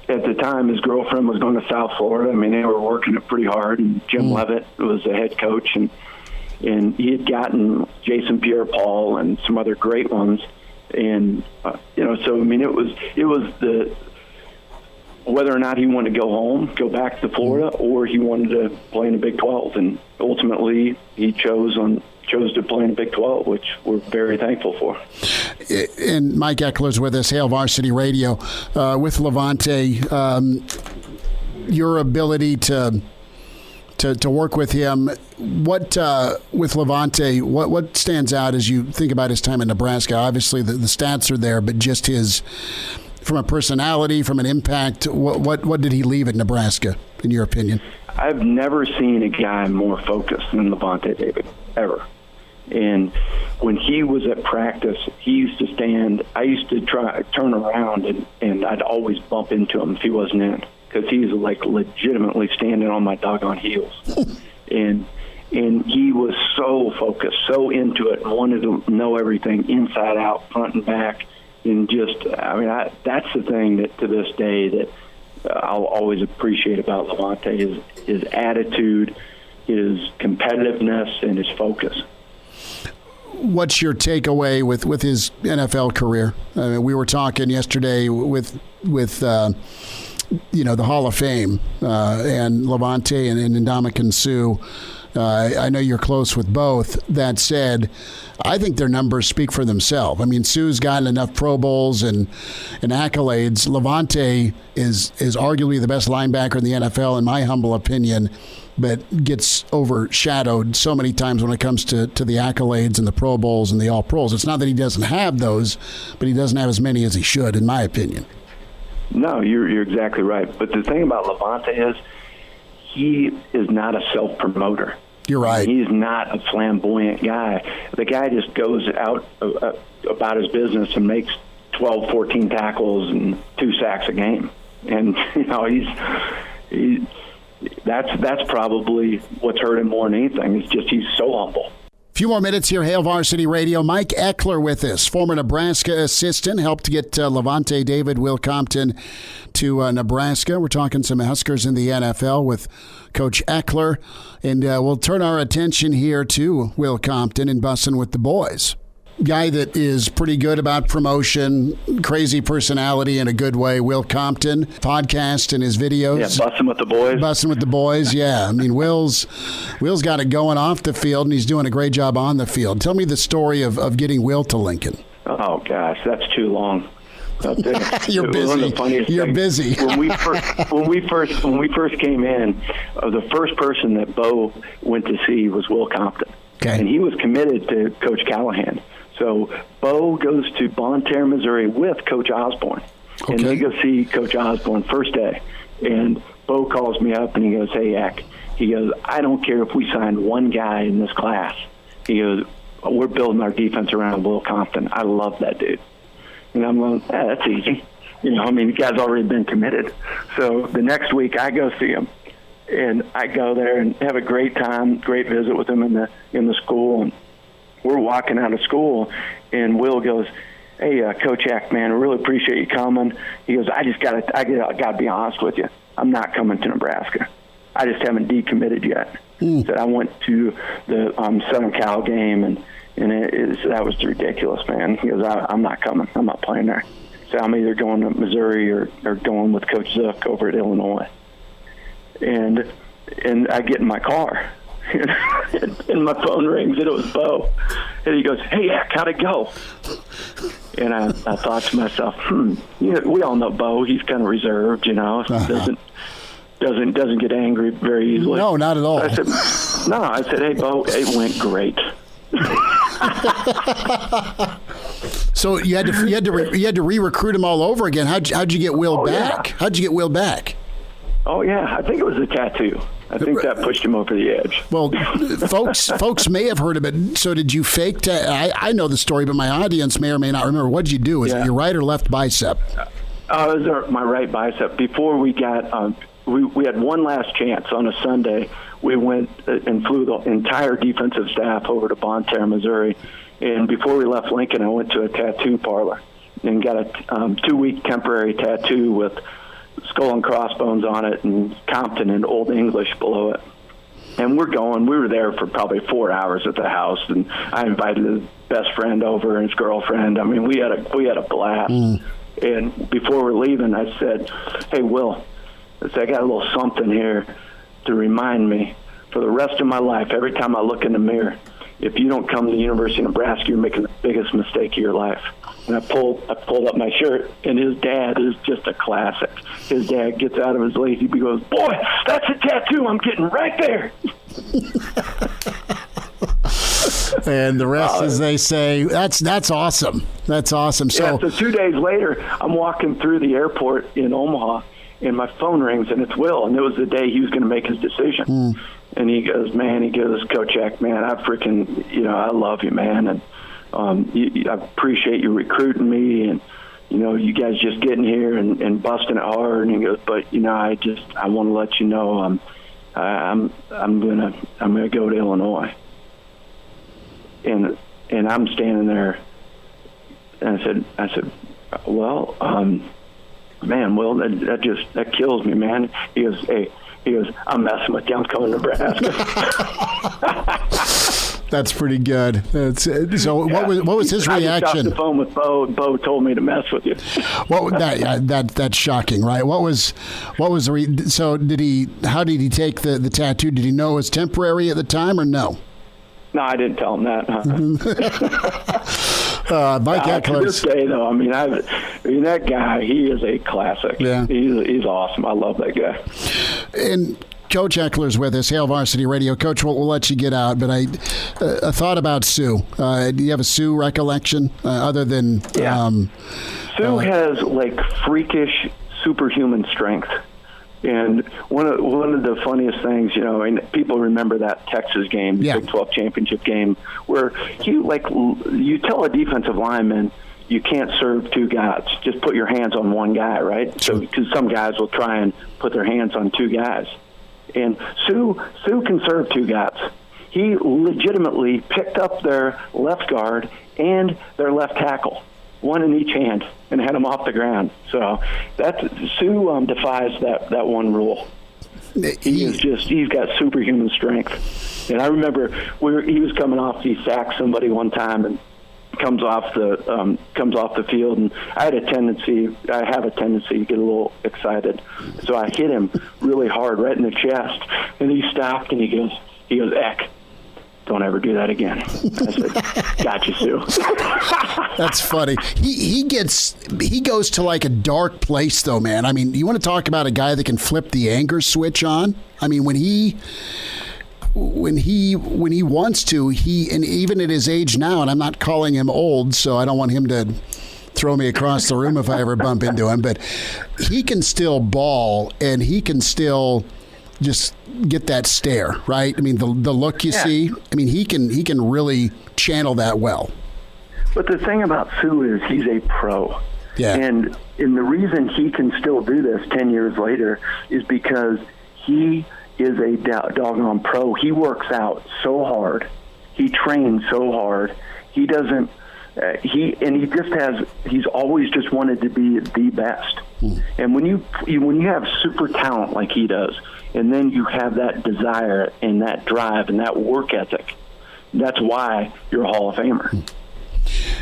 Speaker 8: at the time his girlfriend was going to South Florida. I mean, they were working it pretty hard, and Jim Leavitt was the head coach, and he had gotten Jason Pierre-Paul and some other great ones, and so I mean it was the whether or not he wanted to go back to Florida, or he wanted to play in the Big 12. And ultimately, he chose to play in the Big 12, which we're very thankful for.
Speaker 4: And Mike Ekeler's with us, Hail Varsity Radio, with Levante. Your ability to work with him, with Levante, what stands out as you think about his time in Nebraska? Obviously, the stats are there, but just from a personality, from an impact, what did he leave at Nebraska, in your opinion?
Speaker 8: I've never seen a guy more focused than Levante David, ever. And when he was at practice, he used to stand. I used to turn around, and I'd always bump into him if he wasn't in, because he was like legitimately standing on my doggone heels. and he was so focused, so into it, and wanted to know everything inside out, front and back. And that's the thing that to this day that I'll always appreciate about Levante is his attitude, his competitiveness, and his focus.
Speaker 4: What's your takeaway with his NFL career? I mean, we were talking yesterday with the Hall of Fame and Levante and Ndamukong Suh. I know you're close with both. That said, I think their numbers speak for themselves. I mean, Suh's gotten enough Pro Bowls and accolades. Levante is arguably the best linebacker in the NFL, in my humble opinion, but gets overshadowed so many times when it comes to the accolades and the Pro Bowls and the All-Pros. It's not that he doesn't have those, but he doesn't have as many as he should, in my opinion.
Speaker 8: No, you're exactly right. But the thing about Levante is he is not a self-promoter.
Speaker 4: You're right.
Speaker 8: He's not a flamboyant guy. The guy just goes out about his business and makes 12, 14 tackles and 2 sacks a game. And, that's probably what's hurt him more than anything. It's just he's so humble.
Speaker 4: Few more minutes here, Hail Varsity Radio. Mike Ekeler with us, former Nebraska assistant, helped to get Levante David, Will Compton to Nebraska. We're talking some Huskers in the NFL with Coach Ekeler, and we'll turn our attention here to Will Compton and Bussin' with the Boys. Guy that is pretty good about promotion, crazy personality in a good way. Will Compton, podcast and his videos.
Speaker 8: Yeah, Bussin' with the Boys.
Speaker 4: Bussin' with the Boys, yeah. I mean, Will's got it going off the field, and he's doing a great job on the field. Tell me the story of getting Will to Lincoln.
Speaker 8: Oh, gosh, that's too long.
Speaker 4: You're busy. You're busy.
Speaker 8: when we first came in, the first person that Bo went to see was Will Compton.
Speaker 4: Okay.
Speaker 8: And he was committed to Coach Callahan. So Bo goes to Bonne Terre, Missouri with Coach Osborne.
Speaker 4: Okay.
Speaker 8: And they go see Coach Osborne first day. And Bo calls me up and he goes, "Hey, Eck," he goes, "I don't care if we sign one guy in this class." He goes, "We're building our defense around Will Compton. I love that dude." And I'm going, that's easy. The guy's already been committed. So the next week I go see him. And I go there and have a great time, great visit with him in the school. And we're walking out of school, and Will goes, "Hey, Coach Eck, man, I really appreciate you coming." He goes, I gotta be honest with you. I'm not coming to Nebraska. I just haven't decommitted yet." Said I went to the Southern Cal game, and that was ridiculous, man. He goes, I'm not coming. I'm not playing there. So I'm either going to Missouri or going with Coach Zook over at Illinois. And I get in my car, and my phone rings, and it was Bo. And he goes, "Hey, Eck, how'd it go?" And I thought to myself, we all know Bo. He's kind of reserved, doesn't get angry very easily.
Speaker 4: No, not at all.
Speaker 8: I said, "Hey, Bo, it went great."
Speaker 4: So you had to re-recruit him all over again. How'd you get Will back?
Speaker 8: Yeah.
Speaker 4: How'd you get Will back?
Speaker 8: Oh, yeah. I think it was a tattoo. I think that pushed him over the edge.
Speaker 4: Well, folks may have heard of it. So did you fake? I know the story, but my audience may or may not remember. What did you do? Is it your right or left bicep?
Speaker 8: It was my right bicep. Before we got, we had one last chance on a Sunday. We went and flew the entire defensive staff over to Bonne Terre, Missouri. And before we left Lincoln, I went to a tattoo parlor and got a 2-week temporary tattoo with skull and crossbones on it and Compton in Old English below it. And we were there for probably 4 hours at the house, and I invited his best friend over and his girlfriend. I mean, we had a blast. And before we're leaving, I said, "Hey, Will," I said, "I got a little something here to remind me for the rest of my life, every time I look in the mirror, if you don't come to the University of Nebraska, you're making the biggest mistake of your life." And I pulled up my shirt, and his dad is just a classic. His dad gets out of his lazy, he goes, "Boy, that's a tattoo I'm getting right there."
Speaker 4: And the rest, as they say, that's awesome. That's awesome. So
Speaker 8: 2 days later, I'm walking through the airport in Omaha, and my phone rings, and it's Will, and it was the day he was going to make his decision. And he goes, "Coach Eck, man, I freaking, I love you, man, and I appreciate you recruiting me, and you guys just getting here and busting it hard." And he goes, "But I want to let you know I'm gonna go to Illinois." And I'm standing there, and I said, "Well, man, Will, that kills me, man." He goes, "I'm messing with you. I'm coming to Nebraska."
Speaker 4: That's pretty good. So what was his reaction?
Speaker 8: I just got the phone with Bo. Bo told me to mess with you.
Speaker 4: That's shocking, right? What was the so did he? How did he take the tattoo? Did he know it was temporary at the time or no?
Speaker 8: No, I didn't tell him that.
Speaker 4: Mike Ekeler.
Speaker 8: To this day, though, that guy, he is a classic.
Speaker 4: Yeah.
Speaker 8: He's awesome. I love that guy.
Speaker 4: And Coach Ekeler's with us, Hail Varsity Radio. Coach, we'll let you get out, but I thought about Sue. Do you have a Sue recollection other than?
Speaker 8: Yeah. Sue has freakish superhuman strength. And one of the funniest things, and people remember that Texas game, the Big 12 championship game, where you tell a defensive lineman, you can't serve two guys. Just put your hands on one guy, right? So, because some guys will try and put their hands on two guys. And Sue can serve two guys. He legitimately picked up their left guard and their left tackle, one in each hand, and had them off the ground. So Sue defies that one rule. He's got superhuman strength. And I remember he was coming off, he sacked somebody one time and comes off the field, and I have a tendency to get a little excited. So I hit him really hard right in the chest, and he stopped and he goes, Eck, don't ever do that again. I said, gotcha, Sue.
Speaker 4: That's funny. He goes to like a dark place though, man. I mean, you want to talk about a guy that can flip the anger switch on? I mean, when he wants to, and even at his age now, and I'm not calling him old, so I don't want him to throw me across the room if I ever bump into him, but he can still ball and he can still just get that stare, right? I mean, the look you see, I mean, he can really channel that well.
Speaker 8: But the thing about Sue is he's a pro.
Speaker 4: Yeah.
Speaker 8: And the reason he can still do this 10 years later is because he is a doggone pro. He works out so hard. He trains so hard. He doesn't. He's always just wanted to be the best. And when you have super talent like he does, and then you have that desire and that drive and that work ethic, that's why you're a Hall of Famer.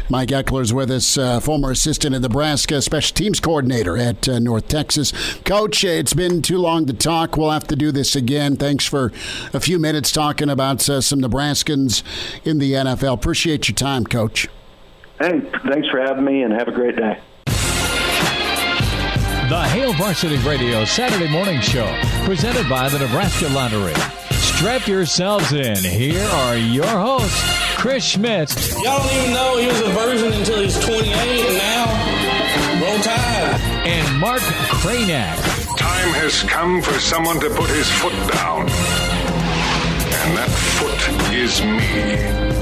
Speaker 4: Mike Ekeler's with us, former assistant in Nebraska, special teams coordinator at North Texas. Coach, it's been too long to talk. We'll have to do this again. Thanks for a few minutes talking about some Nebraskans in the NFL. Appreciate your time, Coach.
Speaker 8: Hey, thanks for having me, and have a great day.
Speaker 1: The Hail Varsity Radio Saturday Morning Show, presented by the Nebraska Lottery. Strap yourselves in. Here are your hosts, Chris Schmidt.
Speaker 2: Y'all don't even know he was a virgin until he's 28, and now roll tide.
Speaker 1: And Mark Cranack.
Speaker 3: Time has come for someone to put his foot down. And that foot is me.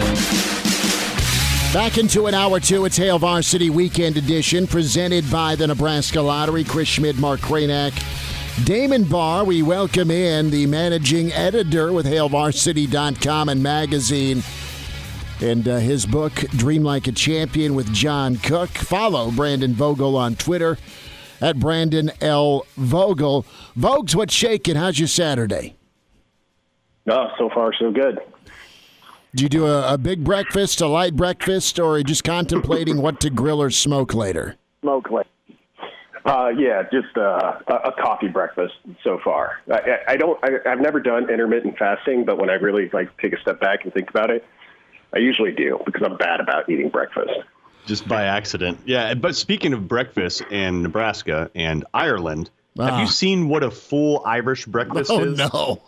Speaker 4: Back into an hour two. It's Hail Varsity Weekend Edition, presented by the Nebraska Lottery. Chris Schmidt, Mark Cranack, Damon Barr. We welcome in the managing editor with HailVarsity.com and magazine, and his book, Dream Like a Champion with John Cook. Follow Brandon Vogel on Twitter at Brandon L. Vogel. Vogues, what's shaking? How's your Saturday?
Speaker 9: Oh, so far so good.
Speaker 4: Did you do a big breakfast, a light breakfast, or are you just contemplating what to grill or smoke later?
Speaker 9: Smoke later. Yeah, just a coffee breakfast so far. I've never done intermittent fasting, but when I really take a step back and think about it, I usually do because I'm bad about eating breakfast.
Speaker 5: Just by accident. Yeah, but speaking of breakfast in Nebraska and Ireland, have you seen what a full Irish breakfast is?
Speaker 4: Oh,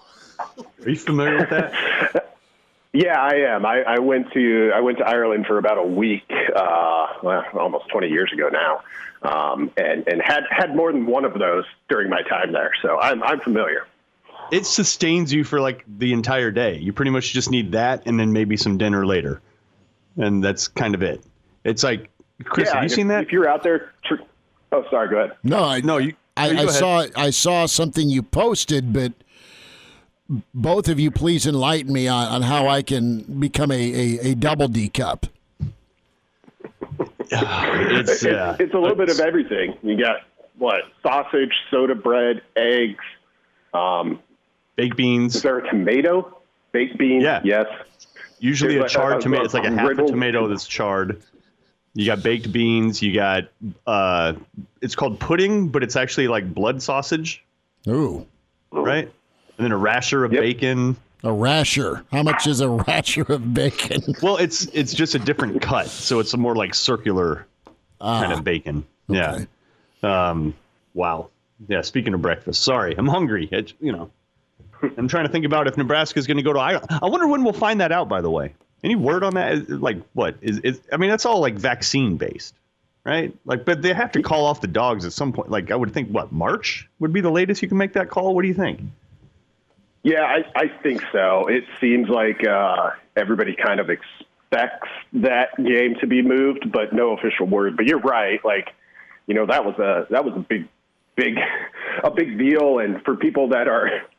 Speaker 4: no.
Speaker 5: Are you familiar with that?
Speaker 9: Yeah, I am. I went to Ireland for about a week, almost 20 years ago now, and had more than one of those during my time there. So I'm familiar.
Speaker 5: It sustains you for the entire day. You pretty much just need that, and then maybe some dinner later, and that's kind of it. It's like, Chris, have you seen that?
Speaker 9: If you're out there, oh, sorry, go ahead.
Speaker 4: No,
Speaker 9: I
Speaker 4: saw something you posted, but both of you, please enlighten me on how I can become a double D cup.
Speaker 9: It's a little bit of everything. You got sausage, soda bread, eggs,
Speaker 5: baked beans.
Speaker 9: Is there a tomato? Baked beans?
Speaker 5: Yeah.
Speaker 9: Yes.
Speaker 5: Usually a charred tomato. It's like a half a tomato that's charred. You got baked beans. You got it's called pudding, but it's actually like blood sausage.
Speaker 4: Ooh.
Speaker 5: Right? And then a rasher of bacon.
Speaker 4: A rasher. How much is a rasher of bacon?
Speaker 5: Well, it's just a different cut, so it's a more circular kind of bacon.
Speaker 4: Okay.
Speaker 5: Yeah. Wow. Yeah. Speaking of breakfast, sorry, I'm hungry. I'm trying to think about if Nebraska is going to go to Ireland. I wonder when we'll find that out. By the way, any word on that? What is? I mean, that's all vaccine based. right? Like, but they have to call off the dogs at some point. Like, I would think, March would be the latest you can make that call? What do you think?
Speaker 9: Yeah, I think so. It seems like everybody kind of expects that game to be moved, but no official word. But you're right. Like, that was a big deal. And for people that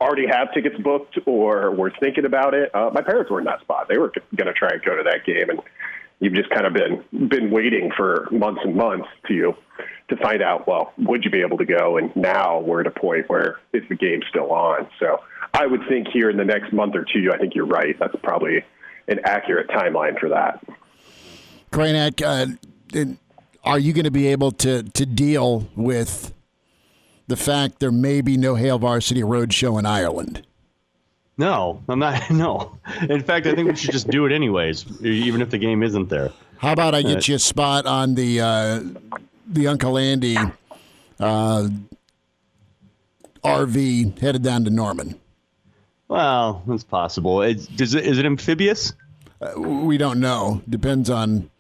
Speaker 9: already have tickets booked or were thinking about it, my parents were in that spot. They were going to try and go to that game, and you've just kind of been waiting for months and months to find out, well, would you be able to go? And now we're at a point where is the game still on? So I would think here in the next month or two, I think you're right. That's probably an accurate timeline for that.
Speaker 4: Krainak, are you going to be able to deal with the fact there may be no Hail Varsity Roadshow in Ireland?
Speaker 5: No, I'm not. No. In fact, I think we should just do it anyways, even if the game isn't there.
Speaker 4: How about I get you a spot on the Uncle Andy RV headed down to Norman?
Speaker 5: Well, that's possible. Is it amphibious?
Speaker 4: We don't know. Depends on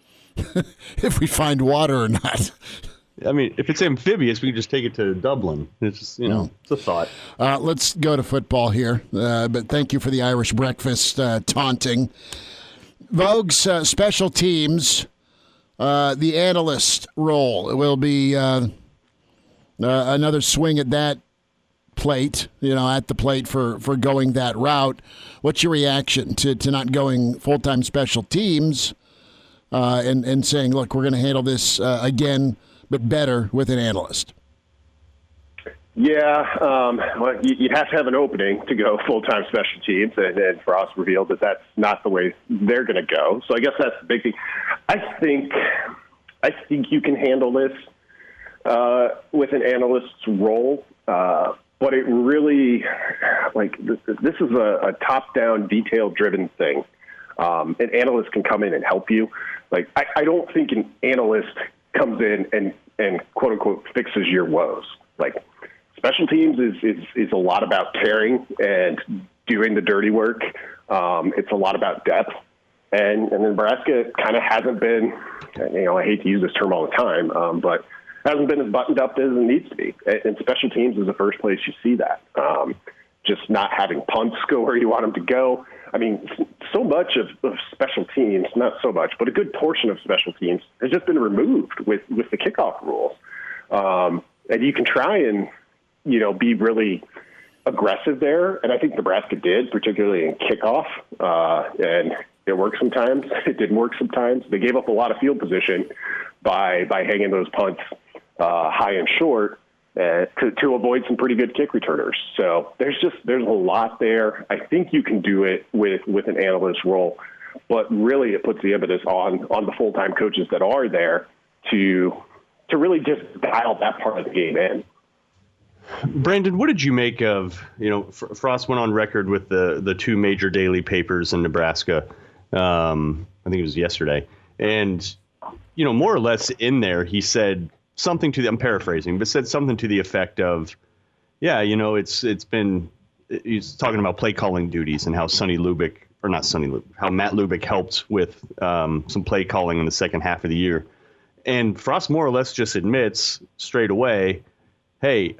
Speaker 4: if we find water or not.
Speaker 5: I mean, if it's amphibious, we can just take it to Dublin. It's just, it's a thought.
Speaker 4: Let's go to football here. But thank you for the Irish breakfast taunting. Vogue's special teams, the analyst role will be another swing at that plate, at the plate for going that route. What's your reaction to not going full-time special teams and saying, look, we're going to handle this again, but better with an analyst?
Speaker 9: Yeah, well, you have to have an opening to go full-time special teams, and Frost revealed that that's not the way they're going to go. So I guess that's the big thing. I think you can handle this with an analyst's role, but it really, this is a top-down, detail-driven thing. An analyst can come in and help you. I don't think an analyst comes in and quote unquote fixes your woes. Special teams is a lot about caring and doing the dirty work. It's a lot about depth, and Nebraska kind of hasn't been. I hate to use this term all the time, but hasn't been as buttoned up as it needs to be. And special teams is the first place you see that. Just not having punts go where you want them to go. I mean, so much of special teams, not so much, but a good portion of special teams has just been removed with the kickoff rules. And you can try and, be really aggressive there. And I think Nebraska did, particularly in kickoff. And it worked sometimes. It didn't work sometimes. They gave up a lot of field position by hanging those punts high and short to avoid some pretty good kick returners. So there's a lot there. I think you can do it with an analyst role, but really it puts the impetus on the full-time coaches that are there to really just dial that part of the game in.
Speaker 5: Brandon, what did you make of, Frost went on record with the two major daily papers in Nebraska. I think it was yesterday. And, more or less in there, he said something I'm paraphrasing, but said something to the effect of, yeah, he's talking about play calling duties and how how Matt Lubick helped with some play calling in the second half of the year. And Frost more or less just admits straight away, hey,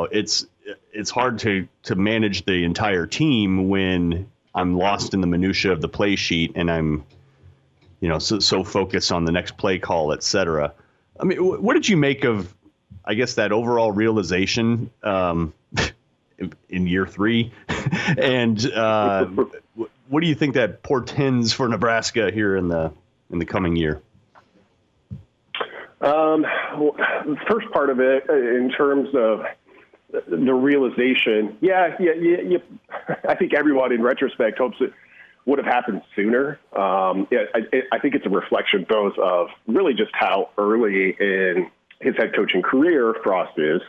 Speaker 5: it's hard to manage the entire team when I'm lost in the minutia of the play sheet and I'm, so focused on the next play call, et cetera. I mean, what did you make of, I guess, that overall realization in year three? And what do you think that portends for Nebraska here in the coming year?
Speaker 9: The first part of it, in terms of the realization, I think everyone in retrospect hopes it would have happened sooner. I think it's a reflection both of really just how early in his head coaching career Frost is.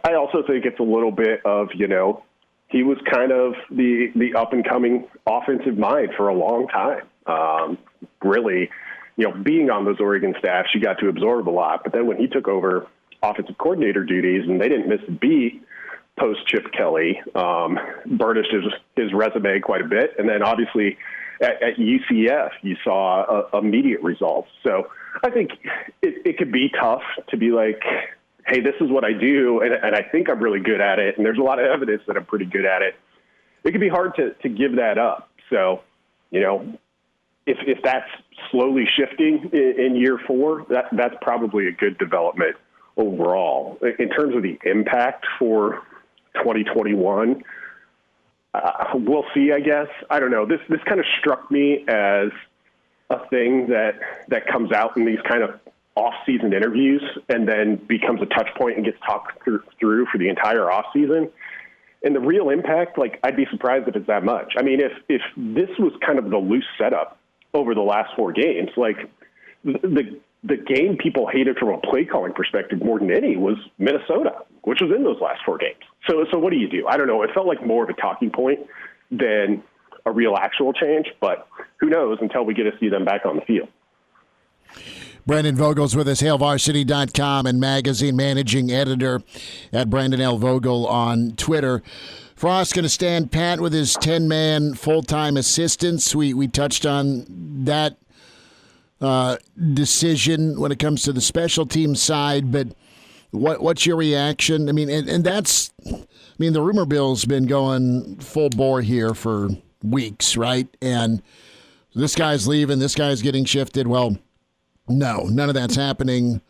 Speaker 9: I also think it's a little bit of, he was kind of the up-and-coming offensive mind for a long time. Really, being on those Oregon staffs, you got to absorb a lot. But then when he took over offensive coordinator duties, and they didn't miss a beat post Chip Kelly, burnished his resume quite a bit. And then obviously At UCF, you saw immediate results. So I think it could be tough to be like, hey, this is what I do, and I think I'm really good at it, and there's a lot of evidence that I'm pretty good at it. It could be hard to give that up. So, if that's slowly shifting in year 4, that's probably a good development overall. In terms of the impact for 2021, we'll see, I guess. I don't know. This kind of struck me as a thing that comes out in these kind of off-season interviews and then becomes a touch point and gets talked through for the entire off-season. And the real impact, I'd be surprised if it's that much. I mean, if this was kind of the loose setup over the last 4 games, the game people hated from a play calling perspective more than any was Minnesota, which was in those last 4 games. So what do? I don't know. It felt like more of a talking point than a real actual change, but who knows until we get to see them back on the field.
Speaker 4: Brandon Vogel's with us, HailVarsity.com and magazine managing editor at Brandon L. Vogel on Twitter. Frost going to stand pat with his 10-man full-time assistants. We touched on that decision when it comes to the special team side, but what's your reaction? I mean, and that's, the rumor mill's been going full bore here for weeks, right? And this guy's leaving, this guy's getting shifted. Well, no, none of that's happening.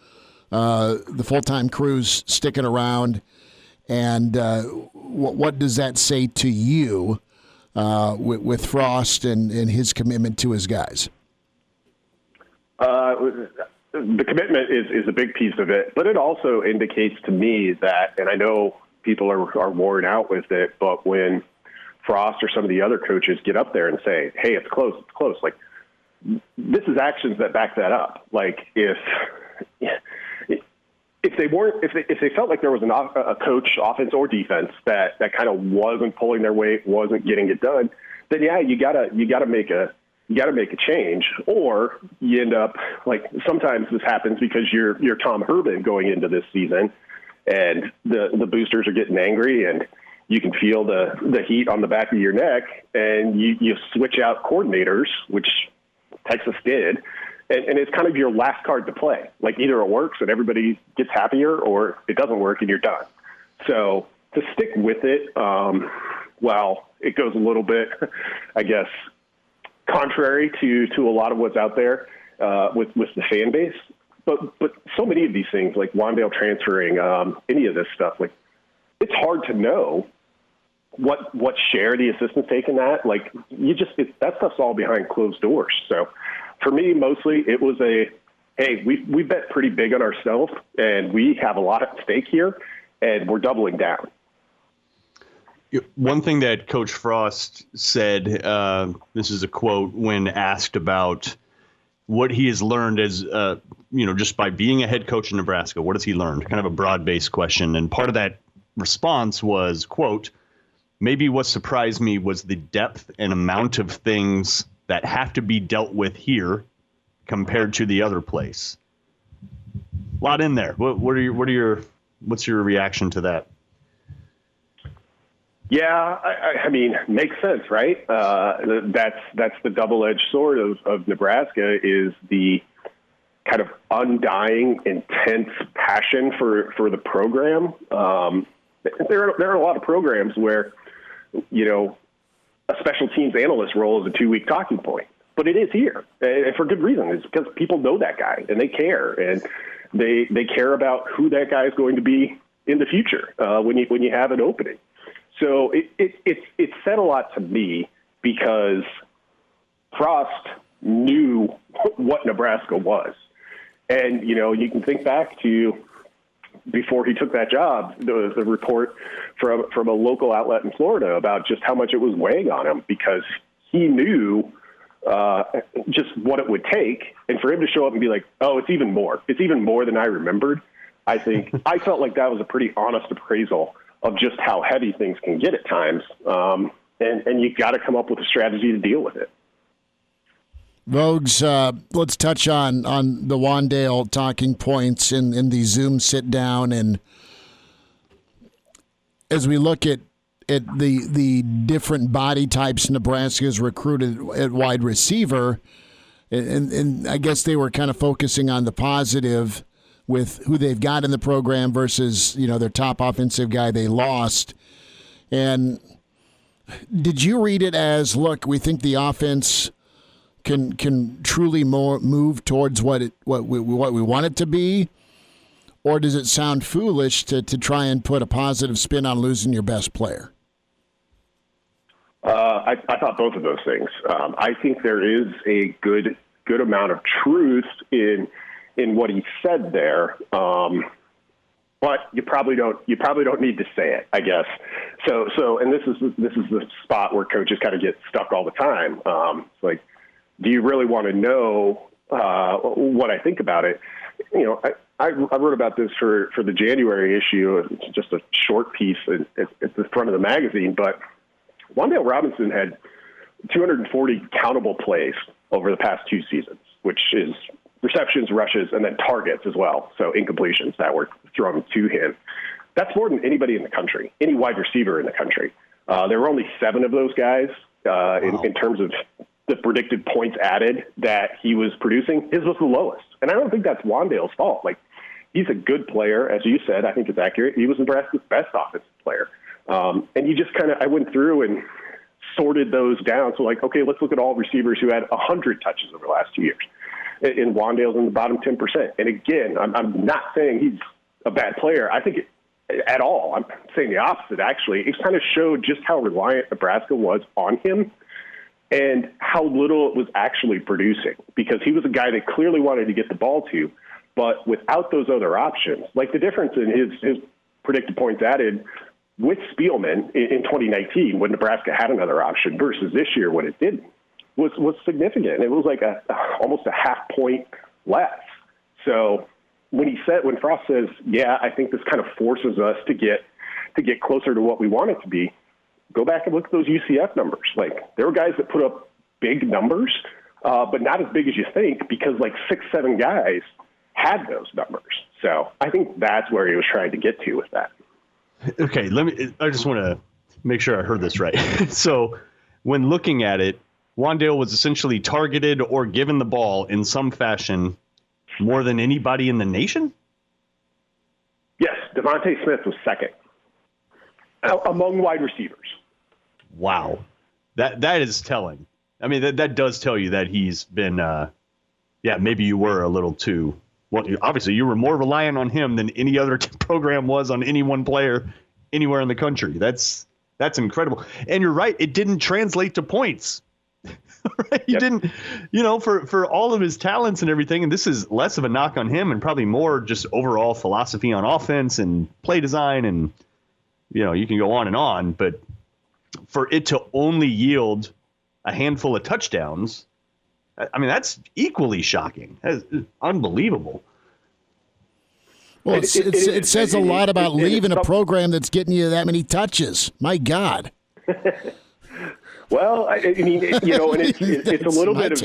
Speaker 4: The full-time crew's sticking around. And what does that say to you with Frost and his commitment to his guys?
Speaker 9: The commitment is a big piece of it, but it also indicates to me that, and I know people are worn out with it, but when Frost or some of the other coaches get up there and say, hey, it's close, this is actions that back that up. If they felt like there was a coach, offense or defense, that kind of wasn't pulling their weight, wasn't getting it done, then yeah, you gotta make a change, or you end up sometimes this happens because you're Tom Herman going into this season, and the boosters are getting angry, and you can feel the heat on the back of your neck, and you switch out coordinators, which Texas did, and it's kind of your last card to play. Either it works and everybody gets happier, or it doesn't work and you're done. So to stick with it, it goes a little bit, I guess, contrary to a lot of what's out there with the fan base. But so many of these things, like Wandale transferring, any of this stuff, it's hard to know what share the assistants take in that. That stuff's all behind closed doors. So for me, mostly it was hey, we bet pretty big on ourselves, and we have a lot at stake here, and we're doubling down.
Speaker 5: One thing that Coach Frost said, this is a quote, when asked about what he has learned as, just by being a head coach in Nebraska, what has he learned? Kind of a broad-based question. And part of that response was, quote, maybe what surprised me was the depth and amount of things that have to be dealt with here compared to the other place. A lot in there. What's your reaction to that?
Speaker 9: Yeah, I mean, makes sense, right? That's the double-edged sword of Nebraska, is the kind of undying, intense passion for the program. There are a lot of programs where, a special teams analyst role is a 2-week talking point, but it is here, and for good reason. It's because people know that guy and they care, and they care about who that guy is going to be in the future when you have an opening. So it said a lot to me, because Frost knew what Nebraska was. And, you can think back to before he took that job, there was a report from a local outlet in Florida about just how much it was weighing on him, because he knew just what it would take. And for him to show up and be like, oh, it's even more than I remembered. I felt like that was a pretty honest appraisal of just how heavy things can get at times. And you got to come up with a strategy to deal with it.
Speaker 4: Vogues, let's touch on the Wandale talking points in the Zoom sit down. And as we look at at the different body types Nebraska's recruited at wide receiver, and I guess they were kind of focusing on the positive with who they've got in the program versus, their top offensive guy they lost. And did you read it as, look, we think the offense can truly move towards what we want it to be? Or does it sound foolish to try and put a positive spin on losing your best player?
Speaker 9: I thought both of those things. I think there is a good amount of truth in what he said there, but you probably don't need to say it, I guess. So, and this is the spot where coaches kind of get stuck all the time. It's like, do you really want to know what I think about it? I wrote about this for the January issue. It's just a short piece at the front of the magazine, but Wan'Dale Robinson had 240 countable plays over the past 2 seasons, which is receptions, rushes, and then targets as well. So incompletions that were thrown to him. That's more than anybody in the country, any wide receiver in the country. There were only 7 of those guys in terms of the predicted points added that he was producing. His was the lowest. And I don't think that's Wan'Dale's fault. Like, he's a good player, as you said. I think it's accurate. He was Nebraska's best offensive player. And you just I went through and sorted those down. So, like, okay, let's look at all receivers who had 100 touches over the last 2 years. And Wan'Dale's in the bottom 10%. And again, I'm not saying he's a bad player. I think at all. I'm saying the opposite, actually. It kind of showed just how reliant Nebraska was on him and how little it was actually producing, because he was a guy that clearly wanted to get the ball to, but without those other options, like the difference in his predicted points added with Spielman in 2019 when Nebraska had another option versus this year when it didn't, was significant. It was like almost a half point less. So when Frost says, yeah, I think this kind of forces us to get closer to what we want it to be, go back and look at those UCF numbers. Like, there were guys that put up big numbers, but not as big as you think, because like 6-7 guys had those numbers. So I think that's where he was trying to get to with that.
Speaker 5: Okay, I just want to make sure I heard this right. So when looking at it, Wan'Dale was essentially targeted or given the ball in some fashion more than anybody in the nation?
Speaker 9: Yes, Devontae Smith was second among wide receivers.
Speaker 5: Wow. That is telling. I mean, that does tell you that he's been, maybe you were a little too, well, obviously you were more reliant on him than any other program was on any one player anywhere in the country. That's incredible. And you're right. It didn't translate to points. Right? He didn't, for all of his talents and everything. And this is less of a knock on him and probably more just overall philosophy on offense and play design. And, you can go on, but for it to only yield a handful of touchdowns, I mean, that's equally shocking. That's unbelievable.
Speaker 4: Well, it says a lot about leaving a program that's getting you that many touches. My God.
Speaker 9: Well, I mean, and it's a little bit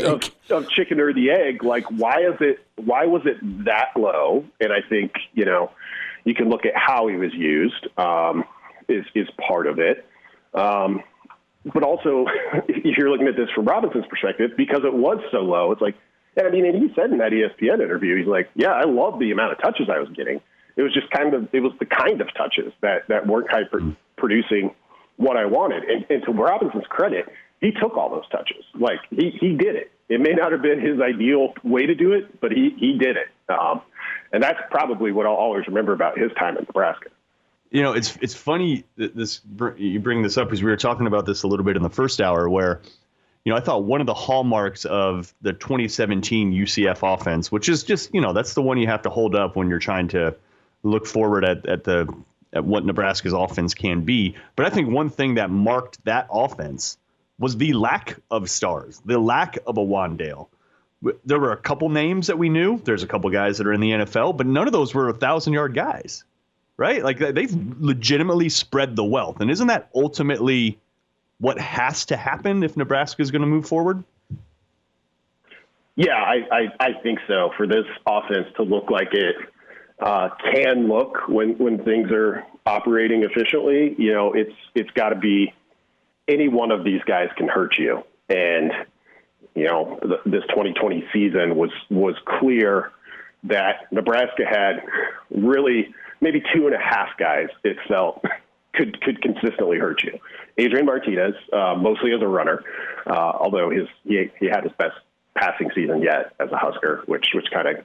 Speaker 9: of chicken or the egg. Like, why was it that low? And I think, you can look at how he was used is part of it. But also, if you're looking at this from Robinson's perspective, because it was so low, it's like, and he said in that ESPN interview, he's like, yeah, I love the amount of touches I was getting. It was just the kind of touches that weren't producing what I wanted. And to Robinson's credit, he took all those touches. Like, he did it. It may not have been his ideal way to do it, but he did it. And that's probably what I'll always remember about his time in Nebraska.
Speaker 5: It's funny that you bring this up, because we were talking about this a little bit in the first hour, where, I thought one of the hallmarks of the 2017 UCF offense, which is just, that's the one you have to hold up when you're trying to look forward at what Nebraska's offense can be. But I think one thing that marked that offense was the lack of stars, the lack of a Wan'Dale. There were a couple names that we knew. There's a couple guys that are in the NFL, but none of those were 1,000-yard guys. Right? Like, they've legitimately spread the wealth. And isn't that ultimately what has to happen if Nebraska is going to move forward?
Speaker 9: Yeah, I think so. For this offense to look like it can look when things are operating efficiently. It's got to be any one of these guys can hurt you. And, this 2020 season was clear that Nebraska had really maybe 2.5 guys it felt could consistently hurt you. Adrian Martinez, mostly as a runner, although he had his best passing season yet as a Husker, which kind of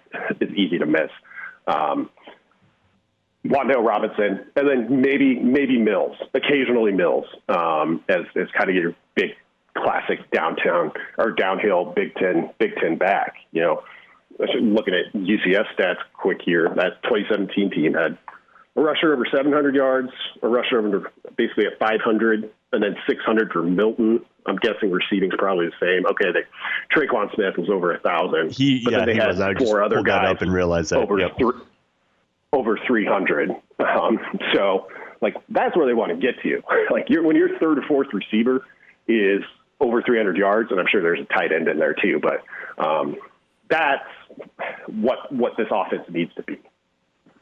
Speaker 9: is easy to miss. Wandale Robinson, and then maybe Mills, occasionally Mills, as kind of your big classic downtown or downhill Big Ten back. Looking at UCF stats quick here, that 2017 team had a rusher over 700 yards, a rusher over basically at 500, and then 600 for Milton. I'm guessing receiving's probably the same. Okay, Traquan Smith was over 1,000. But then they had 4 other guys
Speaker 5: up and realized that.
Speaker 9: Over 300. So, that's where they want to get to. When your third or fourth receiver is over 300 yards, and I'm sure there's a tight end in there too, but that's what this offense needs to be.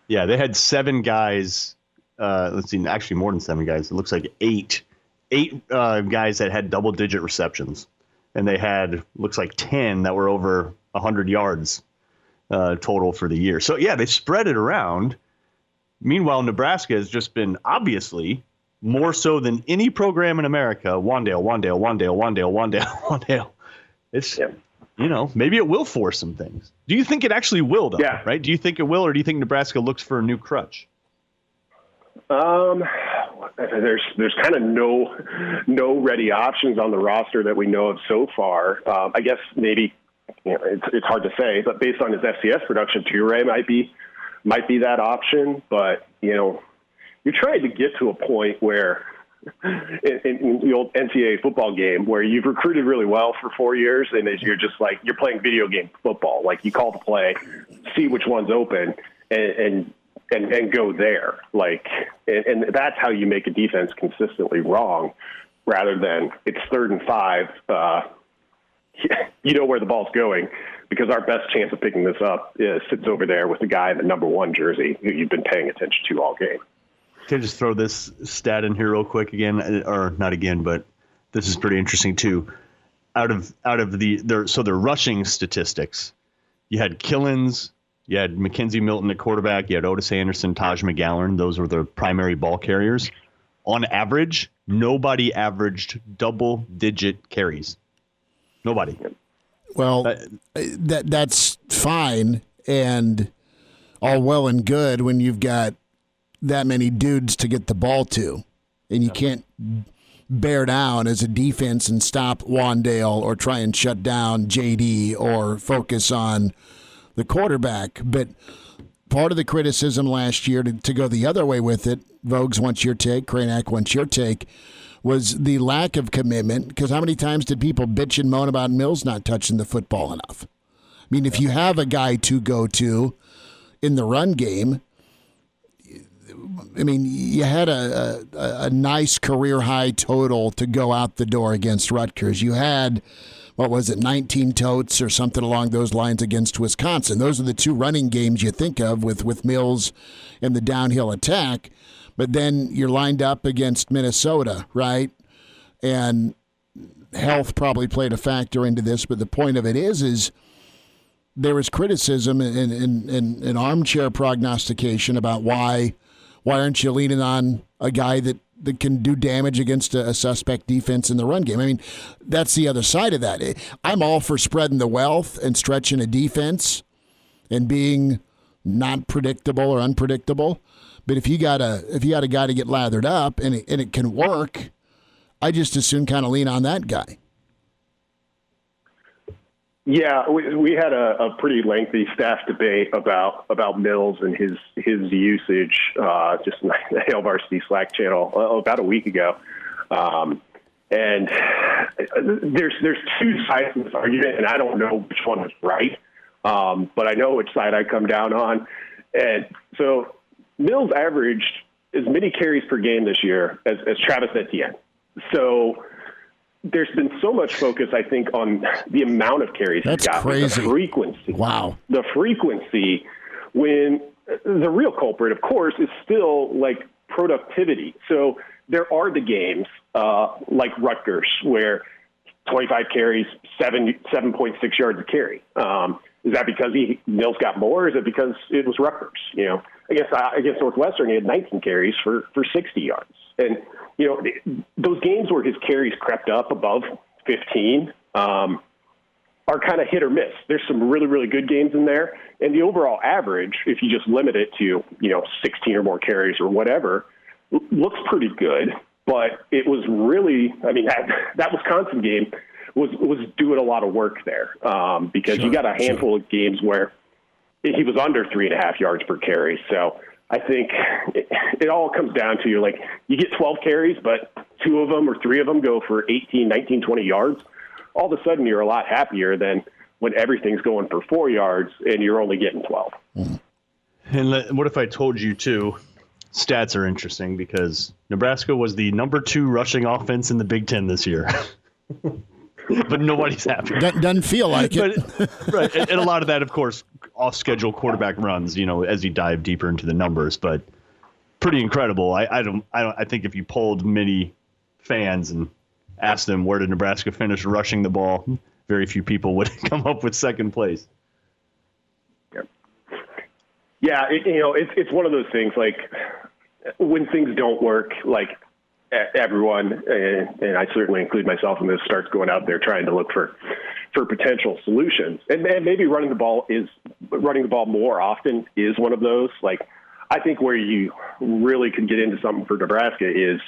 Speaker 5: Yeah, they had 7 guys. Let's see, actually more than 7 guys. It looks like 8 guys that had double-digit receptions, and they had looks like 10 that were over 100 yards total for the year. So yeah, they spread it around. Meanwhile, Nebraska has just been obviously more so than any program in America. Wandale. It's maybe it will force some things. Do you think it actually will, though?
Speaker 9: Yeah.
Speaker 5: Right? Do you think it will, or do you think Nebraska looks for a new crutch?
Speaker 9: There's kind of no ready options on the roster that we know of so far. I guess maybe it's hard to say, but based on his FCS production, Toure might be that option. But you're trying to get to a point where in the old NCAA football game where you've recruited really well for 4 years, and you're just you're playing video game football. You call the play, see which one's open, and go there. And that's how you make a defense consistently wrong, rather than it's 3rd and 5. You know where the ball's going, because our best chance of picking this up sits over there with the guy in the number 1 jersey who you've been paying attention to all game.
Speaker 5: Can I just throw this stat in here real quick again, or not again, but this is pretty interesting too. Out of their rushing statistics, you had Killins, you had Mackenzie Milton at quarterback, you had Otis Anderson, Taj McGowan. Those were the primary ball carriers. On average, nobody averaged double-digit carries. Nobody.
Speaker 4: Well, that's fine and all well and good when you've got that many dudes to get the ball to, and you can't bear down as a defense and stop Wandale or try and shut down JD or focus on the quarterback. But part of the criticism last year, to go the other way with it, Vogues wants your take, Kranak wants your take, was the lack of commitment. Because how many times did people bitch and moan about Mills not touching the football enough? I mean, if you have a guy to go to in the run game, I mean, you had a nice career high total to go out the door against Rutgers. You had, 19 totes or something along those lines against Wisconsin. Those are the 2 running games you think of with Mills and the downhill attack. But then you're lined up against Minnesota, right? And health probably played a factor into this. But the point of it is there was criticism and armchair prognostication about why aren't you leaning on a guy that can do damage against a suspect defense in the run game? I mean, that's the other side of that. I'm all for spreading the wealth and stretching a defense and being not predictable or unpredictable. But if you got a guy to get lathered up and it can work, I just as soon kind of lean on that guy.
Speaker 9: Yeah, we had a pretty lengthy staff debate about Mills and his usage just in the Hail Varsity Slack channel about a week ago. And there's 2 sides to this argument, and I don't know which one is right, but I know which side I come down on. And so Mills averaged as many carries per game this year as Travis Etienne. So there's been so much focus, I think, on the amount of carries
Speaker 4: That's
Speaker 9: he's got.
Speaker 4: crazy.
Speaker 9: The frequency.
Speaker 4: Wow.
Speaker 9: The frequency when the real culprit, of course, is still like productivity. So there are the games like Rutgers where 25 carries, 7.6 yards a carry. Is that because Mills got more? Or is it because it was Rutgers? You know, against Northwestern, he had 19 carries for 60 yards. And, you know, those games where his carries crept up above 15 are kind of hit or miss. There's some really, really good games in there. And the overall average, if you just limit it to, you know, 16 or more carries or whatever, looks pretty good. But it was really, I mean, that Wisconsin game was doing a lot of work there because you got a handful of games where he was under 3.5 yards per carry. So I think it all comes down to, like, you get 12 carries, but 2 of them or 3 of them go for 18, 19, 20 yards. All of a sudden you're a lot happier than when everything's going for 4 yards and you're only getting 12.
Speaker 5: And what if I told you, too, stats are interesting because Nebraska was the number 2 rushing offense in the Big Ten this year. But nobody's happy.
Speaker 4: Doesn't feel like it.
Speaker 5: Right. And a lot of that, of course, off-schedule quarterback runs, you know, as you dive deeper into the numbers. But pretty incredible. I think if you polled many fans and asked them where did Nebraska finish rushing the ball, very few people would come up with second place.
Speaker 9: Yeah, it's one of those things, like, when things don't work, like, everyone, and I certainly include myself in this, starts going out there trying to look for potential solutions. And maybe running the ball more often is one of those. Like, I think where you really could get into something for Nebraska is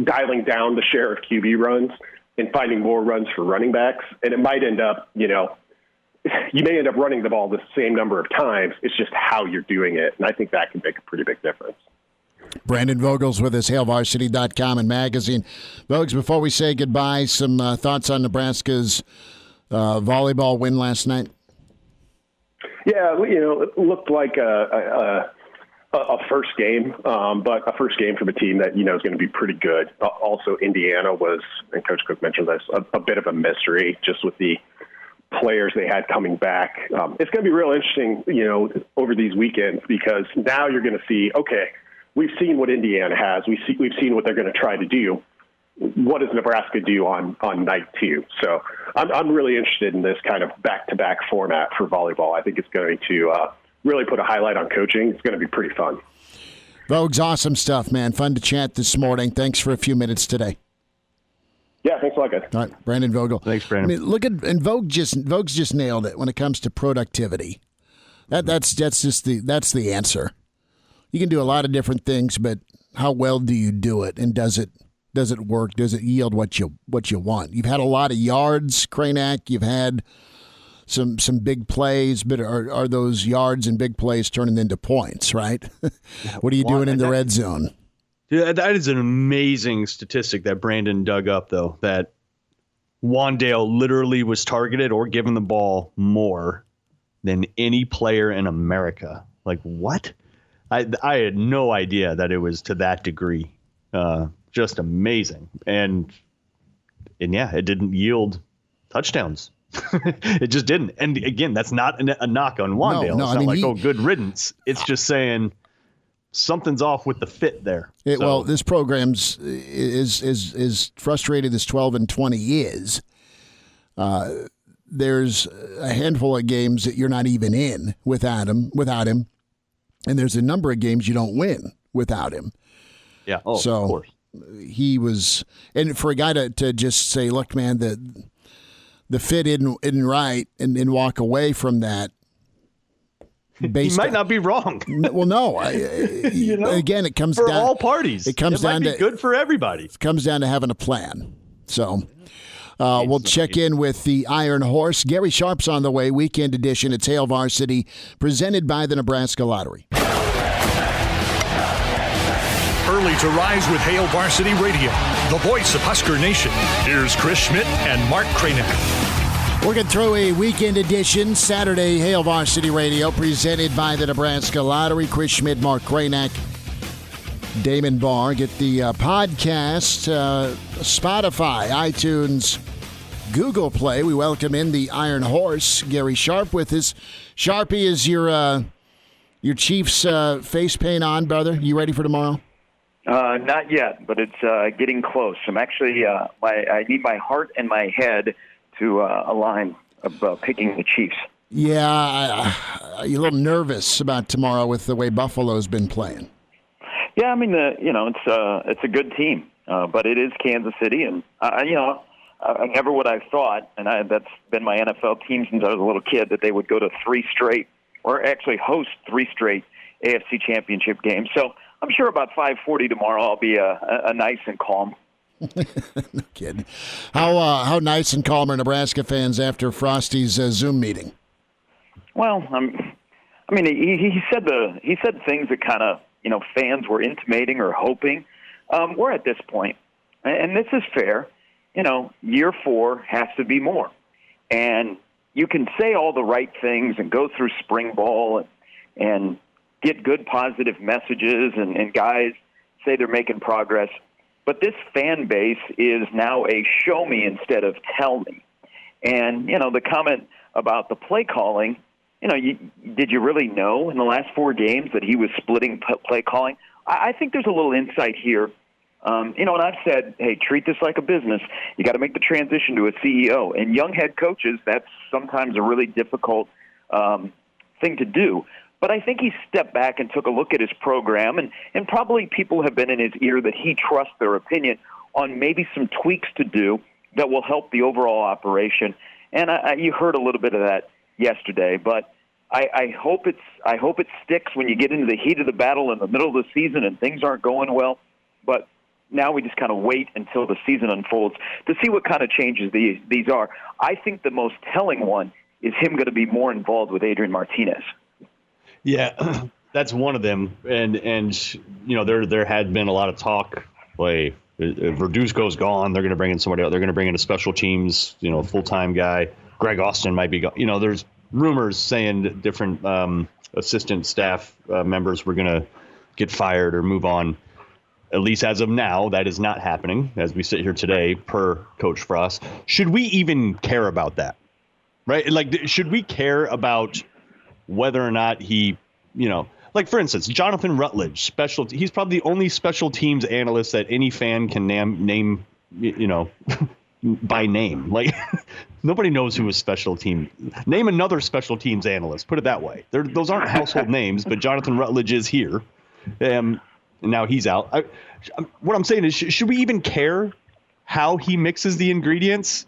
Speaker 9: dialing down the share of QB runs and finding more runs for running backs. And it might end up, you may end up running the ball the same number of times. It's just how you're doing it. And I think that can make a pretty big difference.
Speaker 4: Brandon Vogel's with us, HailVarsity.com and magazine. Vogues, before we say goodbye, some thoughts on Nebraska's volleyball win last night?
Speaker 9: Yeah, it looked like a first game, but a first game from a team that, is going to be pretty good. Also, Indiana was, and Coach Cook mentioned this, a bit of a mystery just with the players they had coming back. It's going to be real interesting, over these weekends because now you're going to see, okay, we've seen what Indiana has. We've seen what they're going to try to do. What does Nebraska do on night 2? So I'm really interested in this kind of back-to-back format for volleyball. I think it's going to really put a highlight on coaching. It's going to be pretty fun.
Speaker 4: Vogue's awesome stuff, man. Fun to chat this morning. Thanks for a few minutes today.
Speaker 9: Yeah, thanks a lot, guys.
Speaker 4: All right, Brandon Vogel.
Speaker 5: Thanks, Brandon.
Speaker 4: I mean, and Vogue's just nailed it when it comes to productivity. That's the answer. You can do a lot of different things, but how well do you do it? And does it work? Does it yield what you want? You've had a lot of yards, Kranak. You've had some big plays, but are those yards and big plays turning into points, right? What are you doing in the red zone?
Speaker 5: Yeah, that is an amazing statistic that Brandon dug up, though, that Wandale literally was targeted or given the ball more than any player in America. Like, what? I had no idea that it was to that degree. Just amazing. And yeah, it didn't yield touchdowns. It just didn't. And again, that's not a knock on Wandale.
Speaker 4: No,
Speaker 5: it's not good riddance. It's just saying something's off with the fit there.
Speaker 4: Well, this program's is frustrated as 12-20 is. There's a handful of games that you're not even in without him. And there's a number of games you don't win without him.
Speaker 5: Yeah.
Speaker 4: Of course. He was, and for a guy to just say, look, man, the fit isn't right and walk away from that.
Speaker 5: He might not be wrong.
Speaker 4: Well, no. Again, it comes
Speaker 5: for
Speaker 4: down.
Speaker 5: For all parties.
Speaker 4: It comes down
Speaker 5: might be good for everybody.
Speaker 4: It comes down to having a plan. So we'll check in with the Iron Horse. Gary Sharp's on the way. Weekend edition. It's Hail Varsity, presented by the Nebraska Lottery.
Speaker 7: Early to rise with Hail Varsity Radio, the voice of Husker Nation. Here's Chris Schmidt and Mark Kranek.
Speaker 4: We're going through a weekend edition, Saturday Hail Varsity Radio, presented by the Nebraska Lottery. Chris Schmidt, Mark Kranek, Damon Barr. Get the podcast, Spotify, iTunes, Google Play. We welcome in the Iron Horse, Gary Sharp, with us. Sharpie, is your your Chiefs face paint on, brother? You ready for tomorrow?
Speaker 10: Not yet, but it's getting close. I'm actually I need my heart and my head to align about picking the Chiefs.
Speaker 4: Yeah, you're a little nervous about tomorrow with the way Buffalo's been playing.
Speaker 10: Yeah, I mean, it's a good team, but it is Kansas City, and I never would have thought, and that's been my NFL team since I was a little kid, that they would go to 3 straight, or actually host 3 straight AFC Championship games. So I'm sure about 5:40 tomorrow I'll be a nice and calm.
Speaker 4: No kidding. How nice and calm are Nebraska fans after Frosty's Zoom meeting?
Speaker 10: Well, I mean, he said things that kind of fans were intimating or hoping. We're at this point, and this is fair. Year 4 has to be more, and you can say all the right things and go through spring ball and get good positive messages and guys say they're making progress. But this fan base is now a show me instead of tell me. And, the comment about the play calling, did you really know in the last 4 games that he was splitting play calling? I think there's a little insight here. And I've said, hey, treat this like a business. You got to make the transition to a CEO. And young head coaches, that's sometimes a really difficult thing to do. But I think he stepped back and took a look at his program, and probably people have been in his ear that he trusts their opinion on maybe some tweaks to do that will help the overall operation. And you heard a little bit of that yesterday, but I hope it sticks when you get into the heat of the battle in the middle of the season and things aren't going well. But now we just kind of wait until the season unfolds to see what kind of changes these are. I think the most telling one is him going to be more involved with Adrian Martinez.
Speaker 5: Yeah, that's one of them. And there had been a lot of talk, like, if Verduzco's gone, they're going to bring in somebody else. They're going to bring in a special teams, full-time guy. Greg Austin might be gone. There's rumors saying different assistant staff members were going to get fired or move on. At least as of now, that is not happening as we sit here today, per Coach Frost. Should we even care about that? Right? Like, should we care about whether or not he, like, for instance, Jonathan Rutledge, he's probably the only special teams analyst that any fan can name by name. Like, nobody knows who is special team. Name another special teams analyst. Put it that way. Those aren't household names, but Jonathan Rutledge is here. And now he's out. What I'm saying is, should we even care how he mixes the ingredients?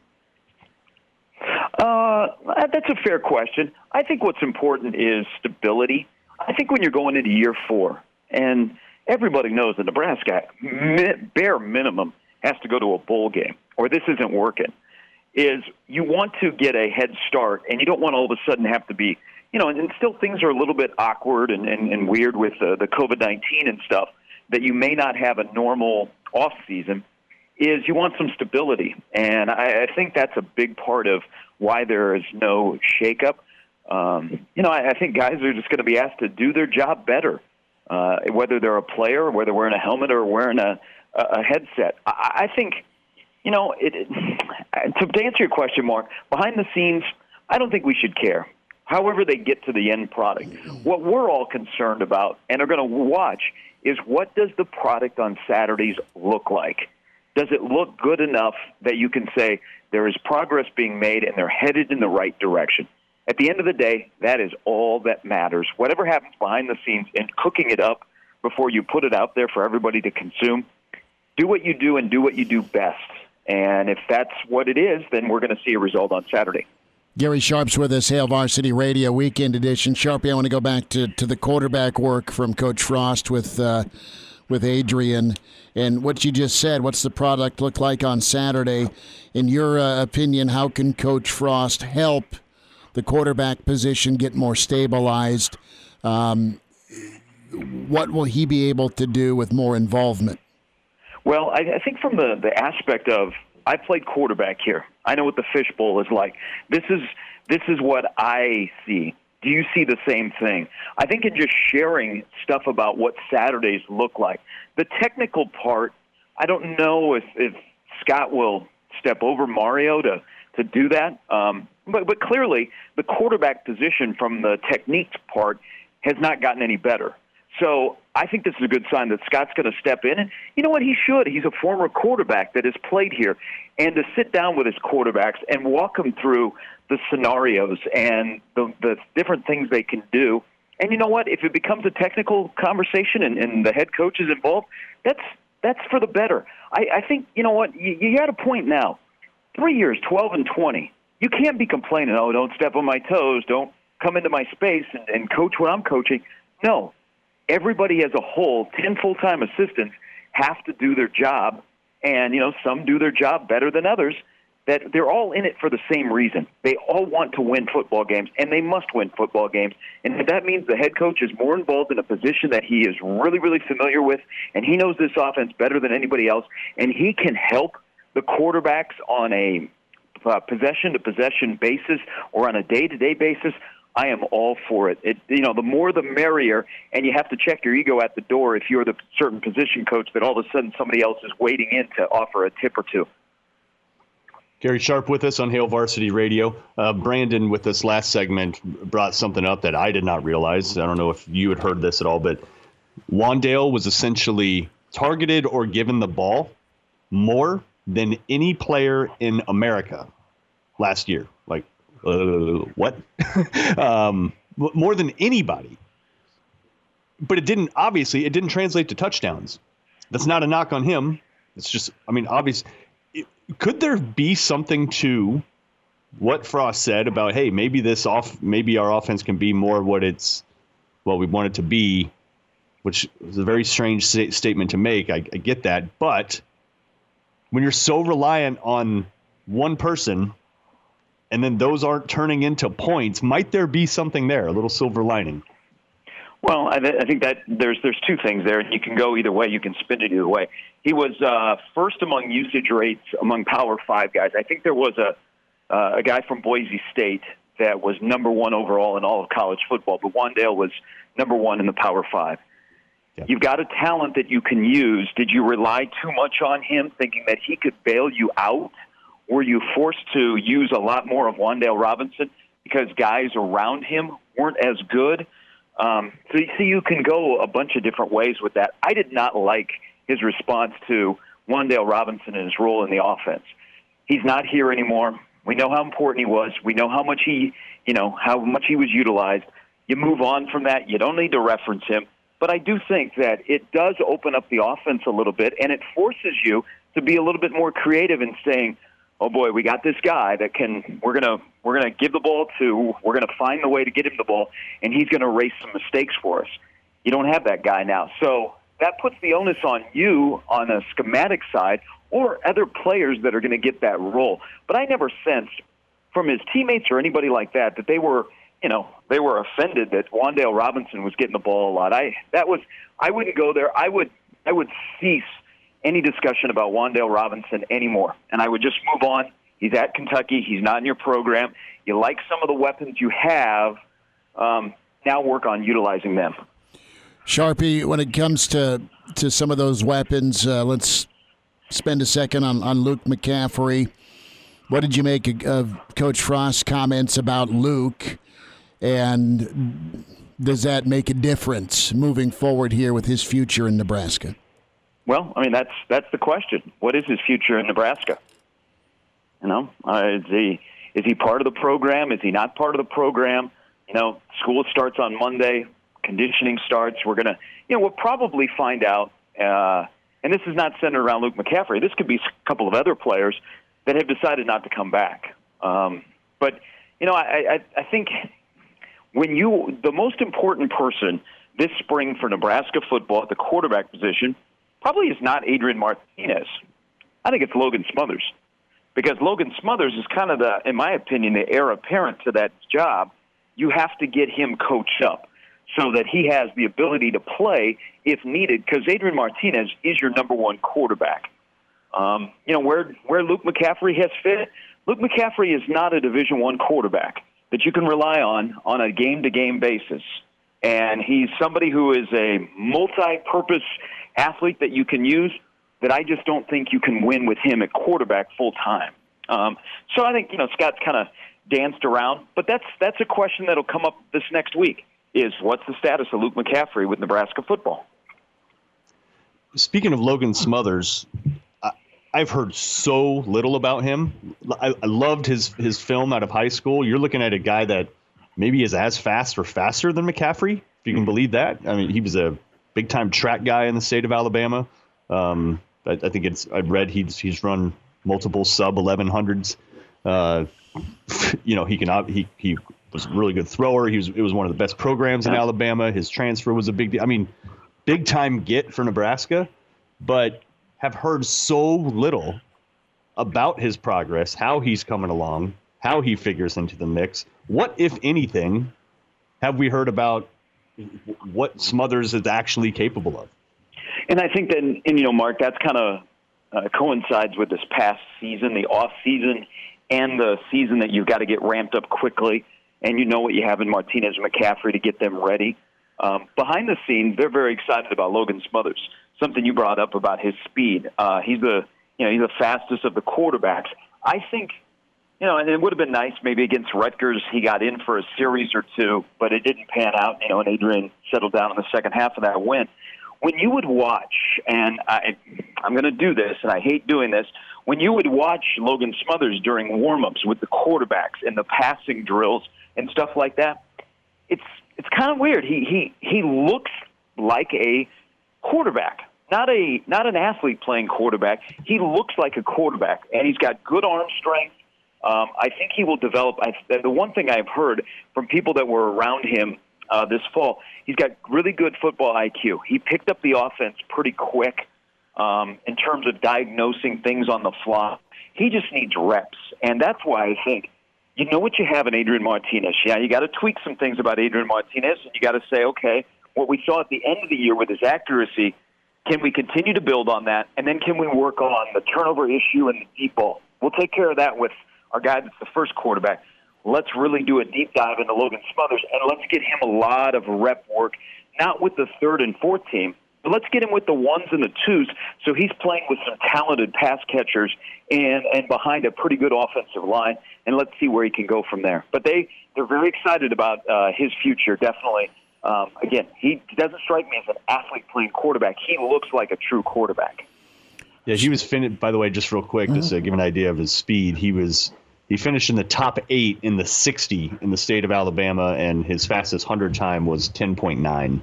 Speaker 10: That's a fair question. I think what's important is stability. I think when you're going into year 4, and everybody knows that Nebraska, bare minimum, has to go to a bowl game, or this isn't working, is you want to get a head start, and you don't want to all of a sudden have to be, and still things are a little bit awkward and weird with the COVID-19 and stuff, that you may not have a normal off season, is you want some stability. And I think that's a big part of why there is no shakeup. I think guys are just going to be asked to do their job better, whether they're a player, or whether wearing a helmet or wearing a headset. I think, to answer your question, Mark, behind the scenes, I don't think we should care. However they get to the end product. What we're all concerned about and are going to watch is, what does the product on Saturdays look like? Does it look good enough that you can say there is progress being made and they're headed in the right direction? At the end of the day, that is all that matters. Whatever happens behind the scenes in cooking it up before you put it out there for everybody to consume, do what you do and do what you do best. And if that's what it is, then we're going to see a result on Saturday.
Speaker 4: Gary Sharp's with us, Hail Varsity Radio Weekend Edition. Sharpie, I want to go back to the quarterback work from Coach Frost with Adrian, and what you just said. What's the product look like on Saturday? In your opinion, how can Coach Frost help the quarterback position get more stabilized? What will he be able to do with more involvement?
Speaker 10: Well, I think from the aspect of, I played quarterback here. I know what the fishbowl is like. This is what I see. Do you see the same thing? I think in just sharing stuff about what Saturdays look like. The technical part, I don't know if Scott will step over Mario to do that. But clearly, the quarterback position from the technique part has not gotten any better. So I think this is a good sign that Scott's going to step in. And you know what? He should. He's a former quarterback that has played here. And to sit down with his quarterbacks and walk them through the scenarios and the different things they can do. And you know what? If it becomes a technical conversation and the head coach is involved, that's for the better. I think, you know what? You got a point now. 3 years, 12-20. You can't be complaining, oh, don't step on my toes, don't come into my space and coach what I'm coaching. No. Everybody as a whole, 10 full-time assistants, have to do their job. And, you know, some do their job better than others. That they're all in it for the same reason. They all want to win football games, and they must win football games. And if that means the head coach is more involved in a position that he is really, really familiar with, and he knows this offense better than anybody else, and he can help the quarterbacks on a possession-to-possession basis or on a day-to-day basis, I am all for it. The more the merrier, and you have to check your ego at the door if you're the certain position coach that all of a sudden somebody else is waiting in to offer a tip or two.
Speaker 5: Gary Sharp with us on Hail Varsity Radio. Brandon, with this last segment, brought something up that I did not realize. I don't know if you had heard this at all, but Wan'Dale was essentially targeted or given the ball more than any player in America last year. Like, what? More than anybody. But it didn't translate to touchdowns. That's not a knock on him. It's just, obvious. Could there be something to what Frost said about, hey, maybe our offense can be more what we want it to be, which is a very strange statement to make. I get that. But when you're so reliant on one person and then those aren't turning into points, might there be something there, a little silver lining?
Speaker 10: Well, I think that there's two things there, and you can go either way. You can spin it either way. He was first among usage rates among Power 5 guys. I think there was a guy from Boise State that was number one overall in all of college football, but Wan'Dale was number one in the Power 5. Yeah. You've got a talent that you can use. Did you rely too much on him, thinking that he could bail you out? Were you forced to use a lot more of Wan'Dale Robinson because guys around him weren't as good? So you can go a bunch of different ways with that. I did not like his response to Wan'Dale Robinson and his role in the offense. He's not here anymore. We know how important he was. We know how much he was utilized. You move on from that. You don't need to reference him. But I do think that it does open up the offense a little bit, and it forces you to be a little bit more creative in saying, oh boy, we got this guy that we're gonna give the ball to, we're gonna find the way to get him the ball, and he's gonna erase some mistakes for us. You don't have that guy now. So that puts the onus on you on a schematic side or other players that are gonna get that role. But I never sensed from his teammates or anybody like that they were offended that Wan'Dale Robinson was getting the ball a lot. I wouldn't go there. I would cease any discussion about Wan'Dale Robinson anymore. And I would just move on. He's at Kentucky. He's not in your program. You like some of the weapons you have. Now work on utilizing them.
Speaker 4: Sharpie, when it comes to some of those weapons, let's spend a second on Luke McCaffrey. What did you make of Coach Frost's comments about Luke? And does that make a difference moving forward here with his future in Nebraska?
Speaker 10: Well, that's the question. What is his future in Nebraska? Is he part of the program? Is he not part of the program? School starts on Monday. Conditioning starts. We'll probably find out. And this is not centered around Luke McCaffrey. This could be a couple of other players that have decided not to come back. But I think the most important person this spring for Nebraska football at the quarterback position probably is not Adrian Martinez. I think it's Logan Smothers, because Logan Smothers is kind of in my opinion, the heir apparent to that job. You have to get him coached up so that he has the ability to play if needed, because Adrian Martinez is your number one quarterback. Where Luke McCaffrey has fit, Luke McCaffrey is not a Division I quarterback that you can rely on a game-to-game basis. And he's somebody who is a multi-purpose athlete that you can use, that I just don't think you can win with him at quarterback full-time. So I think, Scott's kind of danced around, but that's a question that'll come up this next week. is what's the status of Luke McCaffrey with Nebraska football?
Speaker 5: Speaking of Logan Smothers, I've heard so little about him. I loved his film out of high school. You're looking at a guy that maybe is as fast or faster than McCaffrey, if you can believe that. I mean, he was a big-time track guy in the state of Alabama. I think I've read he's run multiple sub 1100s. He was a really good thrower. It was one of the best programs in Alabama. His transfer was a big deal. I mean, big-time get for Nebraska, but have heard so little about his progress, how he's coming along, how he figures into the mix. What, if anything, have we heard about what Smothers is actually capable of?
Speaker 10: And I think that, Mark, that's kind of coincides with this past season, the off season, and the season that you've got to get ramped up quickly, and you know what you have in Martinez and McCaffrey to get them ready. Behind the scenes, they're very excited about Logan Smothers. Something you brought up about his speed. He's the fastest of the quarterbacks. I think, and it would have been nice maybe against Rutgers. He got in for a series or two, but it didn't pan out. And Adrian settled down in the second half of that win. When you would watch, and I'm going to do this, and I hate doing this, when you would watch Logan Smothers during warm-ups with the quarterbacks and the passing drills and stuff like that, it's kind of weird. He looks like a quarterback. Not an athlete playing quarterback. He looks like a quarterback, and he's got good arm strength. I think he will develop. The one thing I've heard from people that were around him this fall, he's got really good football IQ. He picked up the offense pretty quick in terms of diagnosing things on the fly. He just needs reps, and that's why I think you know what you have in Adrian Martinez. Yeah, you got to tweak some things about Adrian Martinez, and you got to say, okay, what we saw at the end of the year with his accuracy, can we continue to build on that? And then can we work on the turnover issue and the deep ball? We'll take care of that with our guy that's the first quarterback. Let's really do a deep dive into Logan Smothers, and let's get him a lot of rep work, not with the third and fourth team, but let's get him with the ones and the twos so he's playing with some talented pass catchers and behind a pretty good offensive line, and let's see where he can go from there. But they're very excited about his future, definitely. Again, he doesn't strike me as an athlete playing quarterback. He looks like a true quarterback.
Speaker 5: Yeah, he was finished, by the way, just real quick, just to give an idea of his speed. He finished in the top 8 in the 60 in the state of Alabama, and his fastest 100 time was 10.9.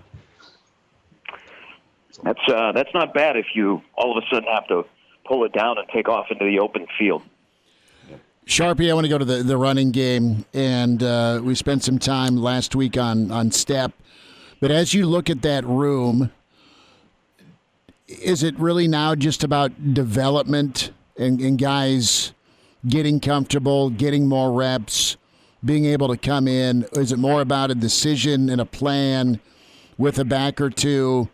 Speaker 10: That's not bad if you all of a sudden have to pull it down and take off into the open field.
Speaker 4: Sharpie, I want to go to the running game, and we spent some time last week on step. But as you look at that room, is it really now just about development and guys getting comfortable, getting more reps, being able to come in? Is it more about a decision and a plan with a back or two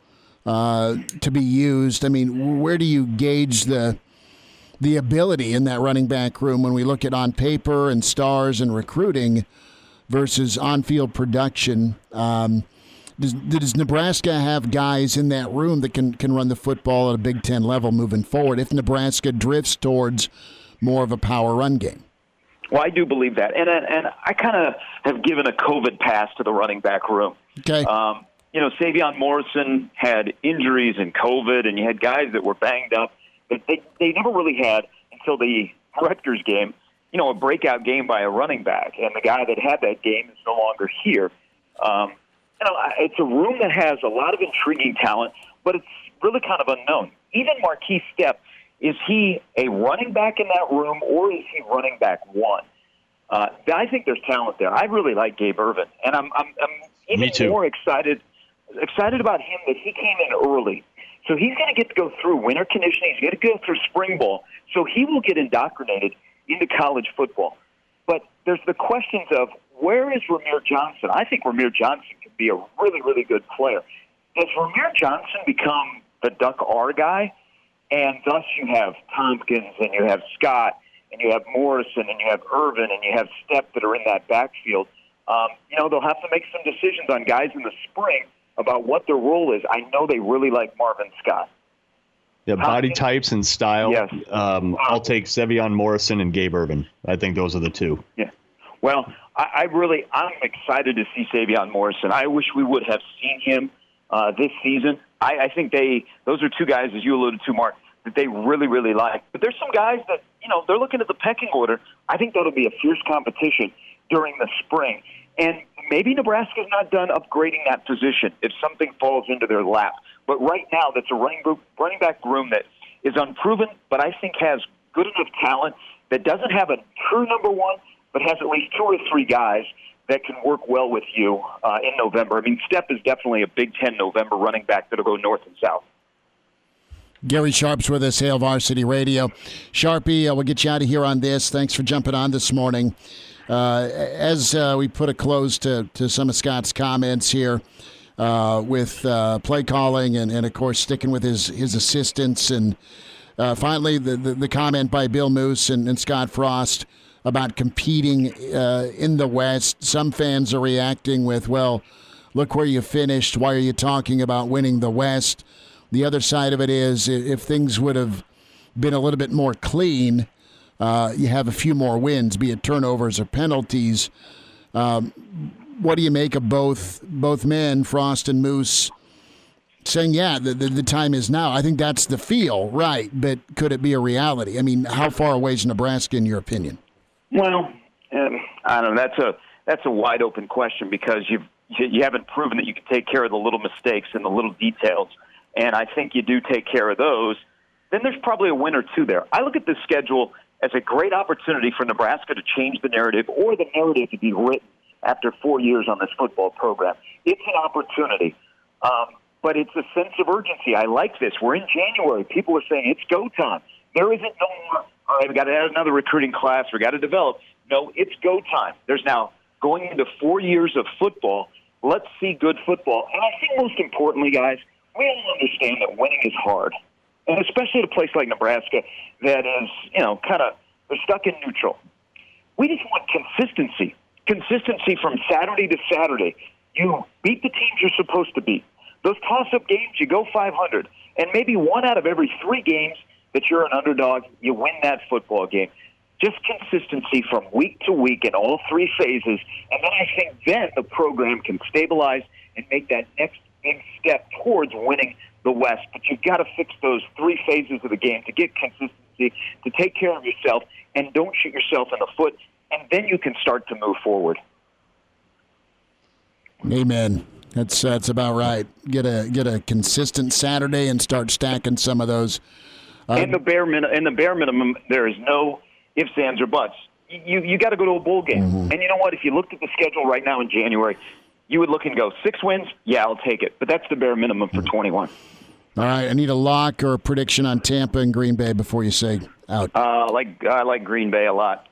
Speaker 4: to be used? I mean, where do you gauge the ability in that running back room when we look at on paper and stars and recruiting versus on-field production? Does Nebraska have guys in that room that can run the football at a Big Ten level moving forward if Nebraska drifts towards more of a power run game?
Speaker 10: Well, I do believe that. And I kind of have given a COVID pass to the running back room.
Speaker 4: Okay.
Speaker 10: Savion Morrison had injuries and COVID, and you had guys that were banged up. But they never really had, until the Rutgers game, a breakout game by a running back. And the guy that had that game is no longer here. It's a room that has a lot of intriguing talent, but it's really kind of unknown. Even Marquise Stepp, is he a running back in that room, or is he running back one? I think there's talent there. I really like Gabe Ervin, and I'm even more excited about him that he came in early. So he's going to get to go through winter conditioning. He's going to go through spring ball. So he will get indoctrinated into college football. But there's the questions of, where is Ramir Johnson? I think Ramir Johnson could be a really, really good player. Does Ramir Johnson become the Duck R guy? And thus you have Tompkins, and you have Scott, and you have Morrison, and you have Ervin, and you have Stepp that are in that backfield. They'll have to make some decisions on guys in the spring about what their role is. I know they really like Marvin Scott.
Speaker 5: Yeah, body types and style.
Speaker 10: Yes.
Speaker 5: I'll take Savion Morrison and Gabe Ervin. I think those are the two.
Speaker 10: Yeah. Well, I'm excited to see Savion Morrison. I wish we would have seen him this season. I think those are two guys, as you alluded to, Mark, that they really, really like. But there's some guys that, they're looking at the pecking order. I think that'll be a fierce competition during the spring. And maybe Nebraska's not done upgrading that position if something falls into their lap. But right now, that's a running back room that is unproven, but I think has good enough talent that doesn't have a true number one, but has at least 2 or 3 guys that can work well with you in November. I mean, Stepp is definitely a Big Ten November running back that'll go north and south.
Speaker 4: Gary Sharp's with us, Hail Varsity Radio. Sharpie, we'll get you out of here on this. Thanks for jumping on this morning. As we put a close to some of Scott's comments here with play calling and, of course, sticking with his assistants. And finally, the comment by Bill Moose and Scott Frost about competing in the West. Some fans are reacting with, well, look where you finished. Why are you talking about winning the West? The other side of it is if things would have been a little bit more clean, you have a few more wins, be it turnovers or penalties. What do you make of both men, Frost and Moose, saying, yeah, the time is now? I think that's the feel, right, but could it be a reality? I mean, how far away is Nebraska in your opinion?
Speaker 10: Well, I don't know. That's a wide open question because you haven't proven that you can take care of the little mistakes and the little details, and I think you do take care of those. Then there's probably a win or two there. I look at this schedule as a great opportunity for Nebraska to change the narrative or the narrative to be written after 4 years on this football program. It's an opportunity, but it's a sense of urgency. I like this. We're in January. People are saying it's go time. There isn't no more, all right, we got to add another recruiting class. We got to develop. No, it's go time. There's now going into 4 years of football. Let's see good football. And I think most importantly, guys, we all understand that winning is hard. And especially at a place like Nebraska that is, they're stuck in neutral. We just want consistency. Consistency from Saturday to Saturday. You beat the teams you're supposed to beat. Those toss-up games, you go 500. And maybe 1 out of every 3 games that you're an underdog, you win that football game. Just consistency from week to week in all 3 phases. And then I think then the program can stabilize and make that next big step towards winning the West. But you've got to fix those 3 phases of the game to get consistency, to take care of yourself, and don't shoot yourself in the foot. And then you can start to move forward.
Speaker 4: Amen. That's about right. Get a consistent Saturday and start stacking some of those.
Speaker 10: And the bare minimum, there is no ifs, ands, or buts. You got to go to a bowl game. Mm-hmm. And you know what? If you looked at the schedule right now in January, you would look and go, 6 wins? Yeah, I'll take it. But that's the bare minimum for 21.
Speaker 4: All right, I need a lock or a prediction on Tampa and Green Bay before you say out.
Speaker 10: I like Green Bay a lot.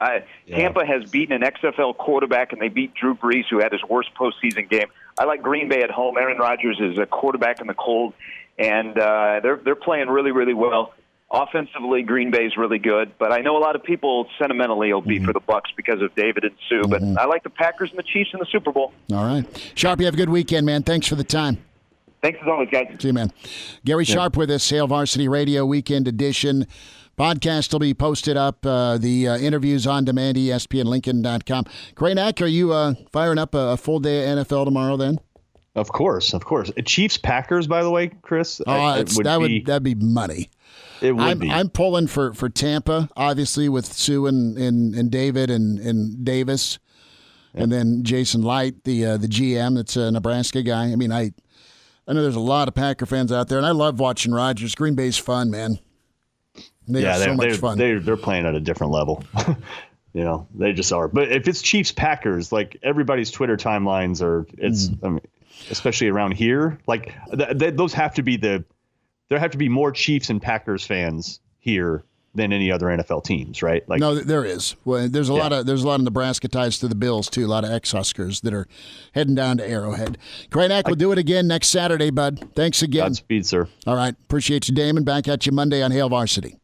Speaker 10: Tampa has beaten an XFL quarterback, and they beat Drew Brees, who had his worst postseason game. I like Green Bay at home. Aaron Rodgers is a quarterback in the cold, and they're playing really, really well. Offensively, Green Bay is really good, but I know a lot of people sentimentally will be for the Bucs because of David and Sue. But I like the Packers and the Chiefs in the Super Bowl.
Speaker 4: All right, Sharp, you have a good weekend, man. Thanks for the time.
Speaker 10: Thanks as always, guys.
Speaker 4: See you, man. Gary Sharp with us, Hail Varsity Radio Weekend Edition. Podcast will be posted up. The interviews on demand, ESPNLincoln.com. Craynack, are you firing up a full day of NFL tomorrow then?
Speaker 5: Of course. Chiefs Packers, by the way, Chris.
Speaker 4: That'd be money.
Speaker 5: It would be.
Speaker 4: I'm pulling for Tampa, obviously, with Sue and David and Davis, and then Jason Light, the GM. That's a Nebraska guy. I mean, I know there's a lot of Packer fans out there, and I love watching Rodgers. Green Bay's fun, man. They're so much fun.
Speaker 5: They're playing at a different level. They just are. But if it's Chiefs Packers, like everybody's Twitter timelines are, I mean, especially around here, like those have to be there have to be more Chiefs and Packers fans here than any other NFL teams, right? Like,
Speaker 4: no, there is. Well, there's a lot of Nebraska ties to the Bills too. A lot of ex-Huskers that are heading down to Arrowhead. Craynack will do it again next Saturday, bud. Thanks again.
Speaker 5: Godspeed, sir.
Speaker 4: All right, appreciate you, Damon. Back at you Monday on Hail Varsity.